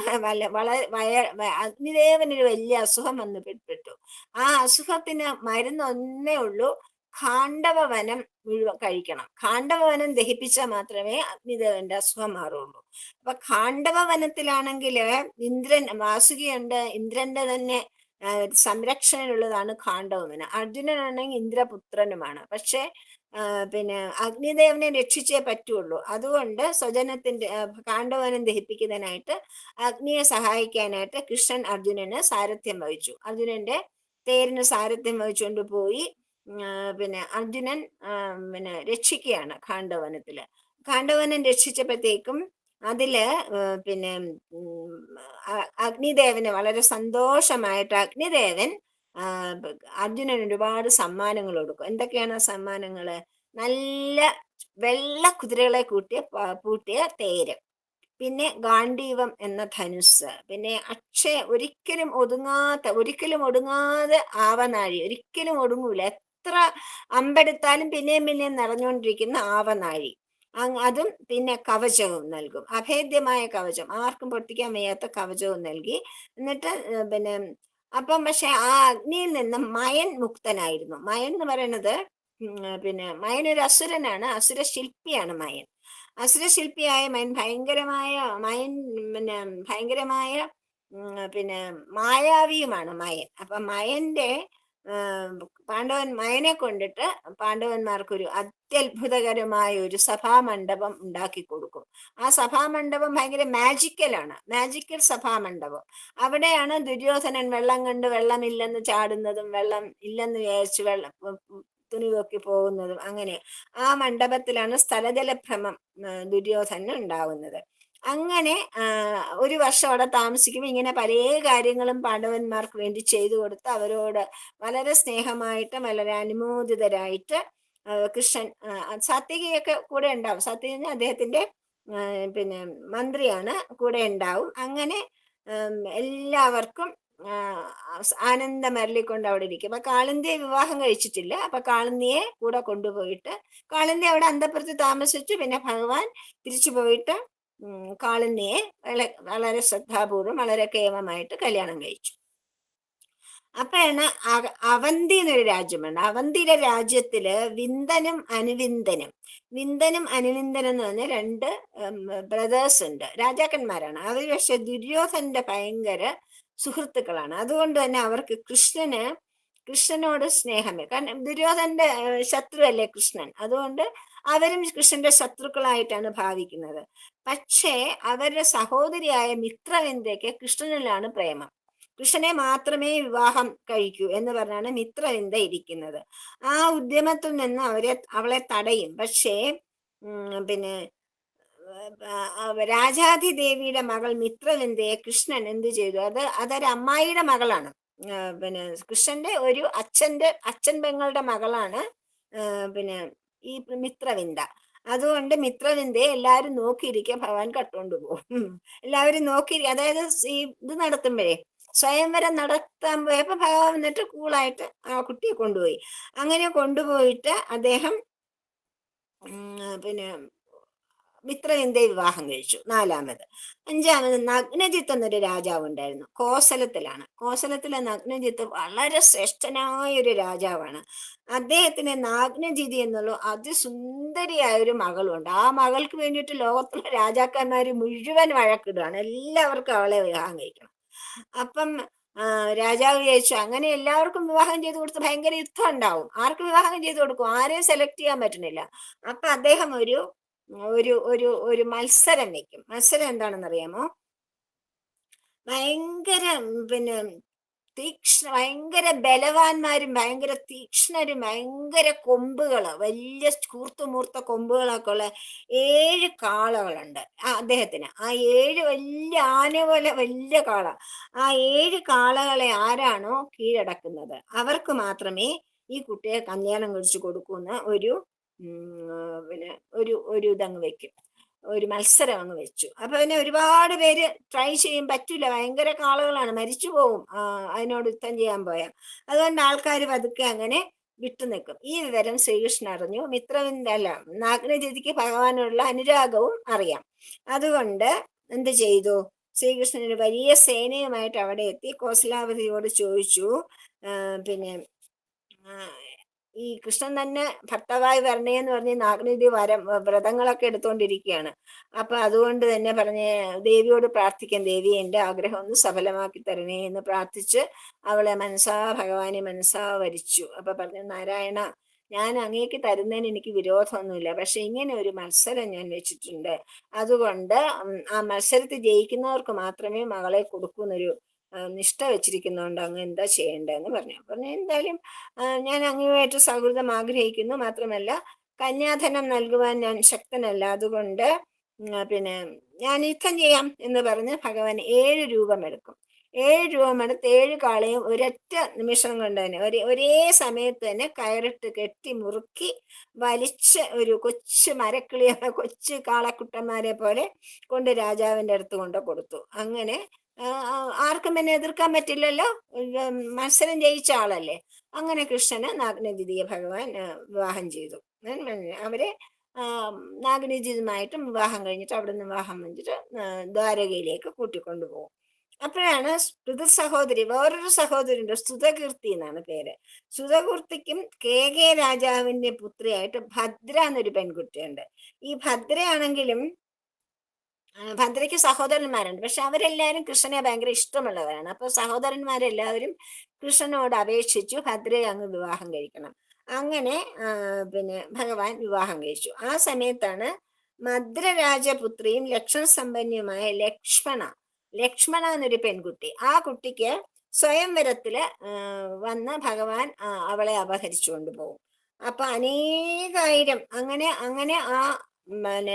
അഗ്നിദേവനൊരു വലിയ അസുഖം വന്ന് പെട്ടു. ആ അസുഖത്തിന് മരുന്ന് ഒന്നേ ഉള്ളൂ, ഖാണ്ഡവവനം മുഴുവൻ കഴിക്കണം. ഖാണ്ഡവവനം ദഹിപ്പിച്ചാൽ മാത്രമേ അഗ്നിദേവന്റെ അസുഖം മാറുള്ളൂ. അപ്പൊ ഖാണ്ഡവ വനത്തിലാണെങ്കിൽ ഇന്ദ്രൻ വാസുകിയുണ്ട്, ഇന്ദ്രന്റെ തന്നെ സംരക്ഷണയിലുള്ളതാണ് ഖാണ്ഡവവനം. അർജുനനാണെങ്കിൽ ഇന്ദ്രപുത്രനുമാണ്. പക്ഷെ പിന്നെ അഗ്നിദേവനെ രക്ഷിച്ചേ പറ്റുള്ളൂ. അതുകൊണ്ട് സ്വജനത്തിന്റെ ഖാണ്ഡവവനം ദഹിപ്പിക്കുന്നതിനായിട്ട് അഗ്നിയെ സഹായിക്കാനായിട്ട് കൃഷ്ണൻ അർജുനന് സാരഥ്യം വഹിച്ചു. അർജുനന്റെ തേരിന് സാരഥ്യം വഹിച്ചുകൊണ്ട് പോയി പിന്നെ അർജുനൻ പിന്നെ രക്ഷിക്കുകയാണ് ഖാണ്ഡവനത്തില്. ഖാണ്ഡവനം രക്ഷിച്ചപ്പോഴത്തേക്കും അതില് പിന്നെ അഗ്നിദേവന് വളരെ സന്തോഷമായിട്ട് അഗ്നിദേവൻ അർജുനന് ഒരുപാട് സമ്മാനങ്ങൾ കൊടുക്കും. എന്തൊക്കെയാണ് ആ സമ്മാനങ്ങള്? നല്ല വെള്ള കുതിരകളെ പൂട്ടിയ തേര്, പിന്നെ ഗാണ്ഡീവം എന്ന ധനുസ്, പിന്നെ ഒരിക്കലും ഒടുങ്ങാതെ ആവനാഴി, ഒരിക്കലും ഒടുങ്ങൂല, എത്ര അമ്പെടുത്താലും പിന്നെയും പിന്നെയും നിറഞ്ഞുകൊണ്ടിരിക്കുന്ന ആവനാഴി, അതും പിന്നെ കവചവും നൽകും. അഭേദ്യമായ കവചം, ആർക്കും പൊട്ടിക്കാൻ വയ്യാത്ത കവചവും നൽകി. എന്നിട്ട് പിന്നെ അപ്പം പക്ഷെ ആ അഗ്നിയിൽ നിന്നും മയൻ മുക്തനായിരുന്നു. മയൻ എന്ന് പറയുന്നത് പിന്നെ മയൻ ഒരു അസുരനാണ്, അസുര ശില്പിയാണ് മയൻ. അസുരശില്പിയായ മയൻ പിന്നെ ഭയങ്കരമായ പിന്നെ മായാവിയുമാണ് മയൻ. അപ്പൊ മയന്റെ മയനെ കൊണ്ടിട്ട് പാണ്ഡവന്മാർക്കൊരു അത്യത്ഭുതകരമായ ഒരു സഭാമണ്ഡപം ഉണ്ടാക്കി കൊടുക്കും. ആ സഭാമണ്ഡപം ഭയങ്കര മാജിക്കൽ സഭാമണ്ഡപം. അവിടെയാണ് ദുര്യോധനൻ വെള്ളം കണ്ട് വെള്ളമില്ലെന്ന് ചാടുന്നതും വെള്ളം ഇല്ലെന്ന് വിചാരിച്ച് തുണി പൊക്കി പോകുന്നതും. അങ്ങനെ ആ മണ്ഡപത്തിലാണ് സ്ഥലജലഭ്രമം ദുര്യോധനന് ഉണ്ടാവുന്നത്. അങ്ങനെ ഒരു വർഷം അവിടെ താമസിക്കുമ്പോൾ ഇങ്ങനെ പല കാര്യങ്ങളും പാണ്ഡവന്മാർക്ക് വേണ്ടി ചെയ്തു കൊടുത്ത് അവരോട് വളരെ സ്നേഹമായിട്ട് വളരെ അനുമോദിതരായിട്ട് കൃഷ്ണൻ, സാത്വികയൊക്കെ കൂടെ ഉണ്ടാവും. സാത്വിക അദ്ദേഹത്തിന്റെ പിന്നെ മന്ത്രിയാണ്, കൂടെ ഉണ്ടാവും. അങ്ങനെ എല്ലാവർക്കും ആനന്ദം അരളിക്കൊണ്ട് അവിടെ ഇരിക്കും. അപ്പൊ കാളിന്തിയെ വിവാഹം കഴിച്ചിട്ടില്ല. അപ്പൊ കാളിന്തിയെ കൂടെ കൊണ്ടുപോയിട്ട് കാളിന്തി അവിടെ അന്തഃപുരത്ത് താമസിച്ചു. പിന്നെ ഭഗവാൻ തിരിച്ചു പോയിട്ട് കാളിന്തിയെ വളരെ ശ്രദ്ധാപൂർവം വളരെ കേമമായിട്ട് കല്യാണം കഴിച്ചു. അപ്പോഴാണ് അവന്തി എന്നൊരു രാജ്യമുണ്ട്. അവന്തിയിലെ രാജ്യത്തില് വിന്ദനും അനുവിന്ദനും എന്ന് പറഞ്ഞ രണ്ട് ബ്രദേഴ്സ് ഉണ്ട്, രാജാക്കന്മാരാണ്. അവർ പക്ഷെ ദുര്യോധനന്റെ ഭയങ്കര സുഹൃത്തുക്കളാണ്. അതുകൊണ്ട് തന്നെ അവർക്ക് കൃഷ്ണനോട് സ്നേഹമേ, കാരണം ദുര്യോധനന്റെ ശത്രുവല്ലേ കൃഷ്ണൻ. അതുകൊണ്ട് അവരും കൃഷ്ണന്റെ ശത്രുക്കളായിട്ടാണ് ഭാവിക്കുന്നത്. പക്ഷേ അവരുടെ സഹോദരിയായ മിത്രവിന്ദയ്ക്ക് കൃഷ്ണനിലാണ് പ്രേമം. കൃഷ്ണനെ മാത്രമേ വിവാഹം കഴിക്കൂ എന്ന് പറഞ്ഞാണ് മിത്രവിന്ദ ഇരിക്കുന്നത്. ആ ഉദ്യമത്തിൽ നിന്ന് അവളെ തടയും. പക്ഷേ പിന്നെ രാജാധിദേവിയുടെ മകൾ മിത്രവിന്ദയെ കൃഷ്ണൻ എന്ത് ചെയ്തു? അതൊരു അമ്മായിയുടെ മകളാണ്. പിന്നെ കൃഷ്ണന്റെ ഒരു അച്ഛൻ പെങ്ങളുടെ മകളാണ് പിന്നെ ഈ മിത്രവിന്ദ. അതുകൊണ്ട് മിത്രവിന്ദയെ എല്ലാവരും നോക്കിയിരിക്കുക, ഭഗവാൻ കട്ടുകൊണ്ട് പോകും. എല്ലാവരും അതായത് ഈ ഇത് നടത്തുമ്പോഴേ, സ്വയംവരം നടത്താൻ പോയപ്പോ ഭഗവാൻ വന്നിട്ട് കൂളായിട്ട് ആ കുട്ടിയെ കൊണ്ടുപോയി. അങ്ങനെ കൊണ്ടുപോയിട്ട് അദ്ദേഹം പിന്നെ മിത്രവിന്ദയെ വിവാഹം കഴിച്ചു. 4. 5 നഗ്നജിത്ത് എന്നൊരു രാജാവ് ഉണ്ടായിരുന്നു. കോസലത്തിലെ നഗ്നജിത്ത് വളരെ ശ്രേഷ്ഠനായ ഒരു രാജാവാണ്. അദ്ദേഹത്തിന് നാഗ്നജിതി എന്നുള്ള അതിസുന്ദരിയായ ഒരു മകളുണ്ട്. ആ മകൾക്ക് വേണ്ടിയിട്ട് ലോകത്തുള്ള രാജാക്കന്മാര് മുഴുവൻ വഴക്കിടുകയാണ്, എല്ലാവർക്കും അവളെ വിവാഹം കഴിക്കണം. അപ്പം രാജാവ് വിചാരിച്ചു അങ്ങനെ എല്ലാവർക്കും വിവാഹം ചെയ്ത് കൊടുത്ത് ഭയങ്കര യുദ്ധം ഉണ്ടാവും, ആർക്ക് വിവാഹം ചെയ്ത് കൊടുക്കും, ആരെയും സെലക്ട് ചെയ്യാൻ പറ്റുന്നില്ല. അപ്പൊ അദ്ദേഹം ഒരു ഒരു ഒരു ഒരു മത്സരം വെക്കും. മത്സരം എന്താണെന്ന് അറിയാമോ? ഭയങ്കര പിന്നെ ഭയങ്കര ബലവാന്മാരും ഭയങ്കര തീക്ഷ്ണരും ഭയങ്കര കൊമ്പുകള്, വലിയ കൂർത്തുമൂർത്ത കൊമ്പുകളൊക്കെ ഉള്ള 7 കാളകളുണ്ട് അദ്ദേഹത്തിന്. ആ 7 വലിയ ആന പോലെ വലിയ കാള. ആ 7 കാളകളെ ആരാണോ കീഴടക്കുന്നത് അവർക്ക് മാത്രമേ ഈ കുട്ടിയെ കല്യാണം കഴിച്ചു കൊടുക്കുന്ന ഒരു പിന്നെ ഒരു ഇതങ്ങ് വെക്കും, ഒരു മത്സരം അങ്ങ് വെച്ചു. അപ്പൊ പിന്നെ ഒരുപാട് പേര് ട്രൈ ചെയ്യും, പറ്റൂല, ഭയങ്കര കാളുകളാണ്, മരിച്ചു പോകും അതിനോട് യുദ്ധം ചെയ്യാൻ പോയാൽ. അതുകൊണ്ട് ആൾക്കാർ പതുക്കെ അങ്ങനെ വിട്ടു നിൽക്കും. ഈ വിവരം ശ്രീകൃഷ്ണൻ അറിഞ്ഞു. മിത്രവിന്റെ അല്ല, നാഗനദിക്ക് ഭഗവാനുള്ള അനുരാഗവും അറിയാം. അതുകൊണ്ട് എന്ത് ചെയ്തു, ശ്രീകൃഷ്ണൻ ഒരു വലിയ സേനയുമായിട്ട് അവിടെ എത്തി കോസലാവതിയോട് ചോദിച്ചു, പിന്നെ ഈ കൃഷ്ണൻ തന്നെ ഭർത്താവായി വരണേന്ന് പറഞ്ഞ് നാഗനദി വ്രതങ്ങളൊക്കെ എടുത്തുകൊണ്ടിരിക്കുകയാണ്. അപ്പൊ അതുകൊണ്ട് തന്നെ പറഞ്ഞ് ദേവിയോട് പ്രാർത്ഥിക്കാൻ, ദേവി എൻ്റെ ആഗ്രഹം ഒന്ന് സഫലമാക്കി തരണേ എന്ന് പ്രാർത്ഥിച്ച് അവളെ ഭഗവാനെ മനസ്സാ വരിച്ചു. അപ്പൊ പറഞ്ഞു, നാരായണ, ഞാൻ അങ്ങേക്ക് തരുന്നതിന് എനിക്ക് വിരോധമൊന്നുമില്ല, പക്ഷെ ഇങ്ങനെ ഒരു മത്സരം ഞാൻ വെച്ചിട്ടുണ്ട്. അതുകൊണ്ട് ആ മത്സരത്തിൽ ജയിക്കുന്നവർക്ക് മാത്രമേ മകളെ കൊടുക്കൂന്നൊരു നിഷ്ഠ വെച്ചിരിക്കുന്നതുകൊണ്ട് അങ്ങ് എന്താ ചെയ്യേണ്ടതെന്ന് പറഞ്ഞു. എന്തായാലും ഞാൻ അങ്ങുമായിട്ട് സൗഹൃദം ആഗ്രഹിക്കുന്നു, മാത്രമല്ല കന്യാധനം നൽകുവാൻ ഞാൻ ശക്തനല്ല, അതുകൊണ്ട് പിന്നെ ഞാൻ യുദ്ധം ചെയ്യാം എന്ന് പറഞ്ഞ് ഭഗവാൻ 7 രൂപമെടുക്കും. 7 രൂപമെടുത്ത് 7 കാളയും ഒരൊറ്റ നിമിഷം കൊണ്ട് തന്നെ ഒരേ സമയത്ത് തന്നെ കയറിട്ട് കെട്ടി മുറുക്കി വലിച്ച് ഒരു കൊച്ചു മരക്കിളിയെ, കൊച്ചു കാളക്കുട്ടന്മാരെ പോലെ കൊണ്ട് രാജാവിൻ്റെ അടുത്ത് കൊണ്ട് കൊടുത്തു. അങ്ങനെ ആർക്കും എന്നെ എതിർക്കാൻ പറ്റില്ലല്ലോ, മത്സരം ജയിച്ച ആളല്ലേ. അങ്ങനെ കൃഷ്ണന് നാഗനദിയെ ഭഗവാൻ വിവാഹം ചെയ്തു. അവരെ നാഗനദിയുമായിട്ടും വിവാഹം കഴിഞ്ഞിട്ട് അവിടെ നിന്ന് വിവാഹം കഴിഞ്ഞിട്ട് ദ്വാരകയിലേക്ക് കൂട്ടിക്കൊണ്ടുപോകും. അപ്പോഴാണ് സഹോദരി, വേറൊരു സഹോദരി ഉണ്ട്, സ്തുതകീർത്തി എന്നാണ് പേര്. സ്തുതകീർത്തിക്കും കെ രാജാവിന്റെ പുത്രിയായിട്ട് ഭദ്ര എന്നൊരു പെൺകുട്ടിയുണ്ട്. ഈ ഭദ്രയാണെങ്കിലും ഭദ്രയ്ക്ക് സഹോദരന്മാരുണ്ട്, പക്ഷെ അവരെല്ലാവരും കൃഷ്ണനെ ഭയങ്കര ഇഷ്ടമുള്ളവരാണ്. അപ്പൊ സഹോദരന്മാരെല്ലാവരും കൃഷ്ണനോട് അപേക്ഷിച്ചു ഭദ്രയെ അങ്ങ് വിവാഹം കഴിക്കണം. അങ്ങനെ പിന്നെ ഭഗവാൻ വിവാഹം കഴിച്ചു. ആ സമയത്താണ് മദ്രരാജപുത്രിയും ലക്ഷണസമ്പന്നയുമായ ലക്ഷ്മണ എന്നൊരു പെൺകുട്ടി, ആ കുട്ടിക്ക് സ്വയംവരത്തില് വന്ന് ഭഗവാൻ അവളെ അപഹരിച്ചു കൊണ്ടുപോകും. അപ്പൊ അനേകായിരം അങ്ങനെ ആ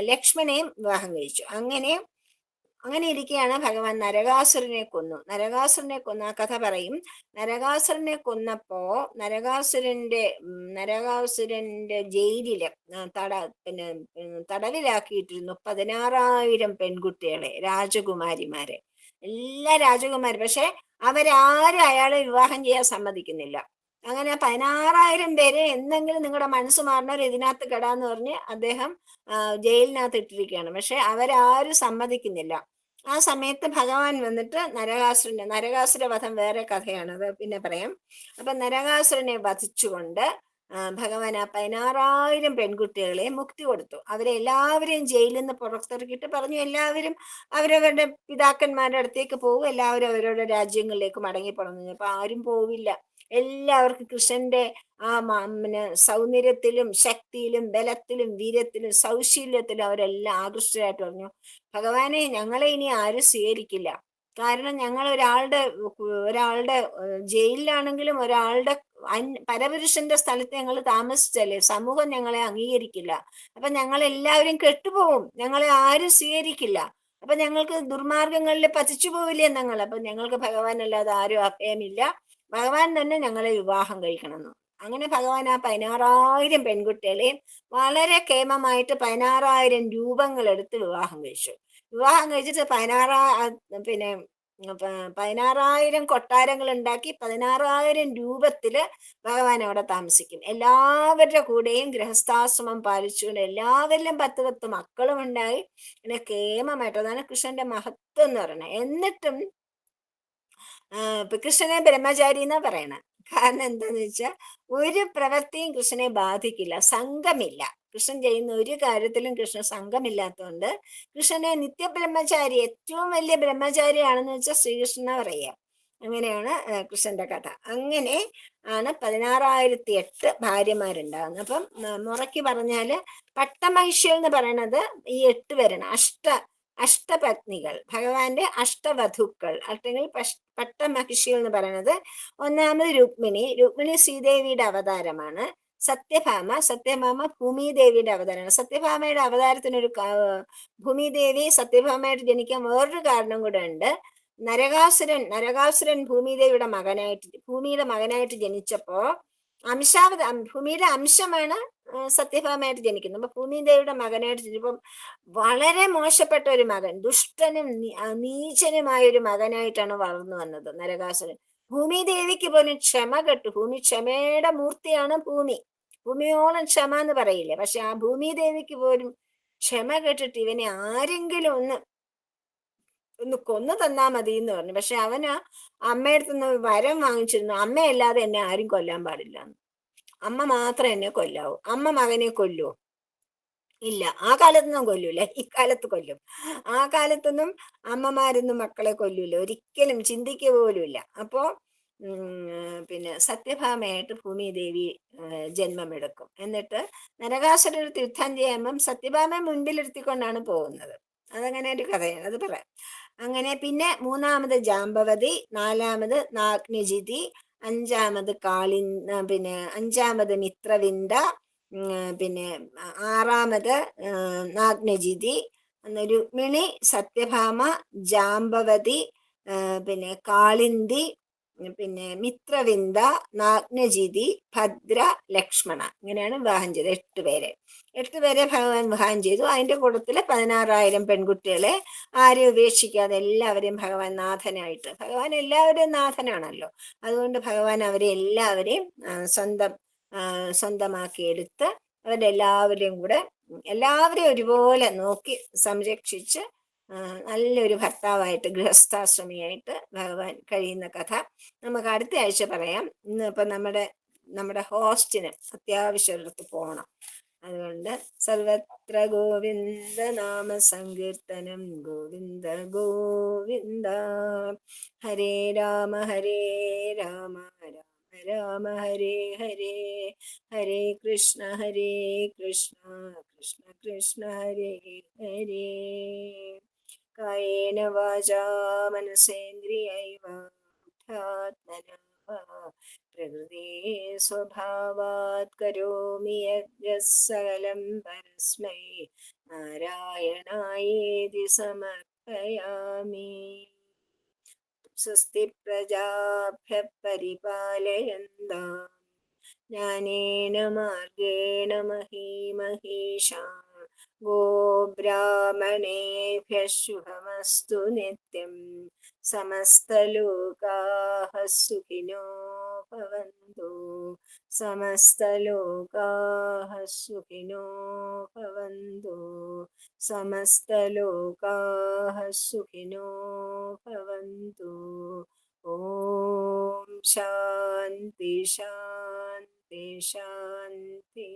ലക്ഷ്മണനെയും വിവാഹം കഴിച്ചു. അങ്ങനെ ഇരിക്കുകയാണ് ഭഗവാൻ നരകാസുരനെ കൊന്നു. നരകാസുരനെ കൊന്ന ആ കഥ പറയും. നരകാസുരനെ കൊന്നപ്പോ നരകാസുരന്റെ ജയിലില് പിന്നെ തടവിലാക്കിയിട്ടിരുന്നു 16,000 പെൺകുട്ടികളെ, രാജകുമാരിമാരെ, എല്ലാ രാജകുമാരി. പക്ഷെ അവരാരും അയാളെ വിവാഹം ചെയ്യാൻ സമ്മതിക്കുന്നില്ല. അങ്ങനെ 16,000 പേര് എന്തെങ്കിലും നിങ്ങളുടെ മനസ്സ് മാറണവർ ഇതിനകത്ത് കെടാന്ന് പറഞ്ഞ് അദ്ദേഹം ജയിലിനകത്ത് ഇട്ടിരിക്കുകയാണ്. പക്ഷെ അവരാരും സമ്മതിക്കുന്നില്ല. ആ സമയത്ത് ഭഗവാൻ വന്നിട്ട് നരകാസുര വധം വേറെ കഥയാണ്, അത് പിന്നെ പറയാം. അപ്പൊ നരകാസുരനെ വധിച്ചുകൊണ്ട് ഭഗവാൻ ആ 16,000 പെൺകുട്ടികളെ മുക്തി കൊടുത്തു. അവരെ എല്ലാവരെയും ജയിലിൽ നിന്ന് പുറത്തിറക്കിയിട്ട് പറഞ്ഞു, എല്ലാവരും അവരവരുടെ പിതാക്കന്മാരുടെ അടുത്തേക്ക് പോകും, എല്ലാവരും അവരവരുടെ രാജ്യങ്ങളിലേക്ക് മടങ്ങിപ്പോണം. അപ്പൊ ആരും പോവില്ല. എല്ലാവർക്കും കൃഷ്ണന്റെ ആ പിന്നെ സൗന്ദര്യത്തിലും ശക്തിയിലും ബലത്തിലും വീര്യത്തിലും സൗശീല്യത്തിലും അവരെല്ലാം ആകൃഷ്ടരായിട്ട് പറഞ്ഞു, ഭഗവാനെ, ഞങ്ങളെ ഇനി ആരും സ്വീകരിക്കില്ല. കാരണം ഞങ്ങൾ ഒരാളുടെ ജയിലിലാണെങ്കിലും ഒരാളുടെ പരപുരുഷന്റെ സ്ഥലത്ത് ഞങ്ങൾ താമസിച്ചല്ലേ, സമൂഹം ഞങ്ങളെ അംഗീകരിക്കില്ല. അപ്പൊ ഞങ്ങൾ എല്ലാവരും കെട്ടുപോകും, ഞങ്ങളെ ആരും സ്വീകരിക്കില്ല. അപ്പൊ ഞങ്ങൾക്ക് ദുർമാർഗങ്ങളിൽ പതിച്ചു പോവില്ലേ ഞങ്ങൾ. അപ്പൊ ഞങ്ങൾക്ക് ഭഗവാൻ അല്ലാതെ ആരും അഭയമില്ല, ഭഗവാൻ തന്നെ ഞങ്ങളെ വിവാഹം കഴിക്കണമെന്നു. അങ്ങനെ ഭഗവാൻ ആ 16,000 പെൺകുട്ടികളെയും വളരെ കേമമായിട്ട് 16,000 രൂപങ്ങൾ എടുത്ത് വിവാഹം കഴിച്ചു. വിവാഹം കഴിച്ചിട്ട് 16,000 കൊട്ടാരങ്ങൾ ഉണ്ടാക്കി 16,000 രൂപത്തില് ഭഗവാൻ അവിടെ താമസിക്കും. എല്ലാവരുടെ കൂടെയും ഗൃഹസ്ഥാശ്രമം പാലിച്ചുകൊണ്ട് എല്ലാവരിലും 10 മക്കളും ഉണ്ടായി. പിന്നെ കേമമായിട്ട്, അതാണ് കൃഷ്ണന്റെ മഹത്വം എന്ന് പറയുന്നത്. എന്നിട്ടും കൃഷ്ണനെ ബ്രഹ്മചാരി എന്നാ പറയണ. കാരണം എന്താന്ന് വെച്ചാൽ ഒരു പ്രവൃത്തിയും കൃഷ്ണനെ ബാധിക്കില്ല, സംഘമില്ല. കൃഷ്ണൻ ചെയ്യുന്ന ഒരു കാര്യത്തിലും കൃഷ്ണൻ സംഘമില്ലാത്തതുകൊണ്ട് കൃഷ്ണനെ നിത്യബ്രഹ്മചാരി, ഏറ്റവും വലിയ ബ്രഹ്മചാരിയാണെന്ന് വെച്ചാൽ ശ്രീകൃഷ്ണനെ പറയാം. അങ്ങനെയാണ് കൃഷ്ണന്റെ കഥ. അങ്ങനെ ആണ് 16,008 ഭാര്യമാരുണ്ടാകുന്നത്. അപ്പം മുറയ്ക്ക് പറഞ്ഞാല് പട്ടമഹിഷികൾ എന്ന് പറയണത് ഈ 8 പേരാണ്. അഷ്ടപത്നികൾ, ഭഗവാന്റെ അഷ്ടവധുക്കൾ, അല്ലെങ്കിൽ പട്ടമഹിഷി എന്ന് പറയുന്നത് ഒന്നാമത് രുക്മിണി ശ്രീദേവിയുടെ അവതാരമാണ്. സത്യഭാമ ഭൂമിദേവിയുടെ അവതാരമാണ്. സത്യഭാമയുടെ അവതാരത്തിനൊരു ഭൂമിദേവി സത്യഭാമയായിട്ട് ജനിക്കാൻ വേറൊരു കാരണം കൂടെ ഉണ്ട്. നരകാസുരൻ ഭൂമിയുടെ മകനായിട്ട് ജനിച്ചപ്പോ ഭൂമിയുടെ അംശമാണ് സത്യഭാമയായിട്ട് ജനിക്കുന്നത്. അപ്പൊ ഭൂമിദേവിയുടെ മകനായിട്ട് ജനിച്ചപ്പം വളരെ മോശപ്പെട്ട ഒരു മകൻ, ദുഷ്ടനും നീചനുമായ ഒരു മകനായിട്ടാണ് വളർന്നു വന്നത് നരകാസുരൻ. ഭൂമിദേവിക്ക് പോലും ക്ഷമ കെട്ടു. ക്ഷമയുടെ മൂർത്തിയാണ് ഭൂമിയോളം ക്ഷമ എന്ന് പറയില്ലേ. പക്ഷെ ആ ഭൂമിദേവിക്ക് പോലും ക്ഷമ കെട്ടിട്ട് ഇവനെ ആരെങ്കിലും ഒന്ന് കൊന്നു തന്നാ മതി എന്ന് പറഞ്ഞു. പക്ഷെ അവന് അമ്മയടുത്തുനിന്ന് വരം വാങ്ങിച്ചിരുന്നു, അമ്മയല്ലാതെ എന്നെ ആരും കൊല്ലാൻ പാടില്ല, അമ്മ മാത്രം എന്നെ കൊല്ലാവൂ. അമ്മ മകനെ കൊല്ലുവോ? ഇല്ല. ആ കാലത്തൊന്നും കൊല്ലൂല, ഇക്കാലത്ത് കൊല്ലും. ആ കാലത്തൊന്നും അമ്മമാരൊന്നും മക്കളെ കൊല്ലൂല, ഒരിക്കലും ചിന്തിക്കുക പോലുമില്ല. അപ്പോ പിന്നെ സത്യഭാമയായിട്ട് ഭൂമിദേവി ജന്മമെടുക്കും. എന്നിട്ട് നരകാസുരടുത്ത് യുദ്ധം ചെയ്യുമ്പം സത്യഭാമയെ മുൻപിലിരുത്തിക്കൊണ്ടാണ് പോകുന്നത്. അതങ്ങനെ ഒരു കഥയാണ്, അത് പറയാം. അങ്ങനെ പിന്നെ മൂന്നാമത് ജാമ്പവതി, നാലാമത് നാഗ്നജിതി, അഞ്ചാമത് മിത്രവിന്ദ, പിന്നെ ആറാമത് നാഗ്നജിതി, രുക്മിണി, സത്യഭാമ, ജാമ്പവതി, പിന്നെ കാളിന്തി, പിന്നെ മിത്രവിന്ദ, നാഗ്നജിതി, ഭദ്ര, ലക്ഷ്മണ, ഇങ്ങനെയാണ് വിവാഹം ചെയ്തത്. 8 പേരെ ഭഗവാൻ വിവാഹം ചെയ്തു. അതിന്റെ കൂട്ടത്തില് 16,000 പെൺകുട്ടികളെ ആരെയും ഉപേക്ഷിക്കാതെ എല്ലാവരെയും ഭഗവാൻ നാഥനായിട്ട്, ഭഗവാൻ എല്ലാവരും നാഥനാണല്ലോ, അതുകൊണ്ട് ഭഗവാൻ അവരെ എല്ലാവരെയും സ്വന്തമാക്കി എടുത്ത് അവരുടെ എല്ലാവരെയും ഒരുപോലെ നോക്കി സംരക്ഷിച്ച് നല്ലൊരു ഭർത്താവായിട്ട്, ഗൃഹസ്ഥാശ്രമിയായിട്ട് ഭഗവാൻ കഴിയുന്ന കഥ നമുക്ക് അടുത്ത ആഴ്ച പറയാം. ഇന്നിപ്പം നമ്മുടെ ഹോസ്റ്റിന് അത്യാവശ്യം ഒരിടത്ത് പോകണം. അതുകൊണ്ട് സർവത്ര ഗോവിന്ദ നാമ സങ്കീർത്തനം, ഗോവിന്ദ ഗോവിന്ദ. ഹരേ രാമ രാമ രാമ ഹരേ ഹരേ, ഹരേ കൃഷ്ണ കൃഷ്ണ കൃഷ്ണ ഹരേ ഹരേ. കായേന വാചാ മനസേന്ദ്രിയൈവ ബുദ്ധ്യാത്മനാ പ്രകൃതി സ്വഭാവാത് കരോമി യജ്ഞസകലം പരസ്മൈ നാരായണായേതി സമർപ്പയാമി. സ്വസ്തി പ്രജാഭ്യഃ പരിപാലയന്താം ജ്ഞാനേന മാർഗേണ മഹീമഹീഷാ. ഗോബ്രാഹ്മണേഭ്യഃ ശുഭമസ്തു നിത്യം. സമസ്തലോകാഃ സുഖിനോ ഭവന്തു. സമസ്തലോകാഃ സുഖിനോ ഭവന്തു. സമസ്തലോകാഃ സുഖിനോ ഭവന്തു. ഓം ശാന്തി ശാന്തി ശാന്തി.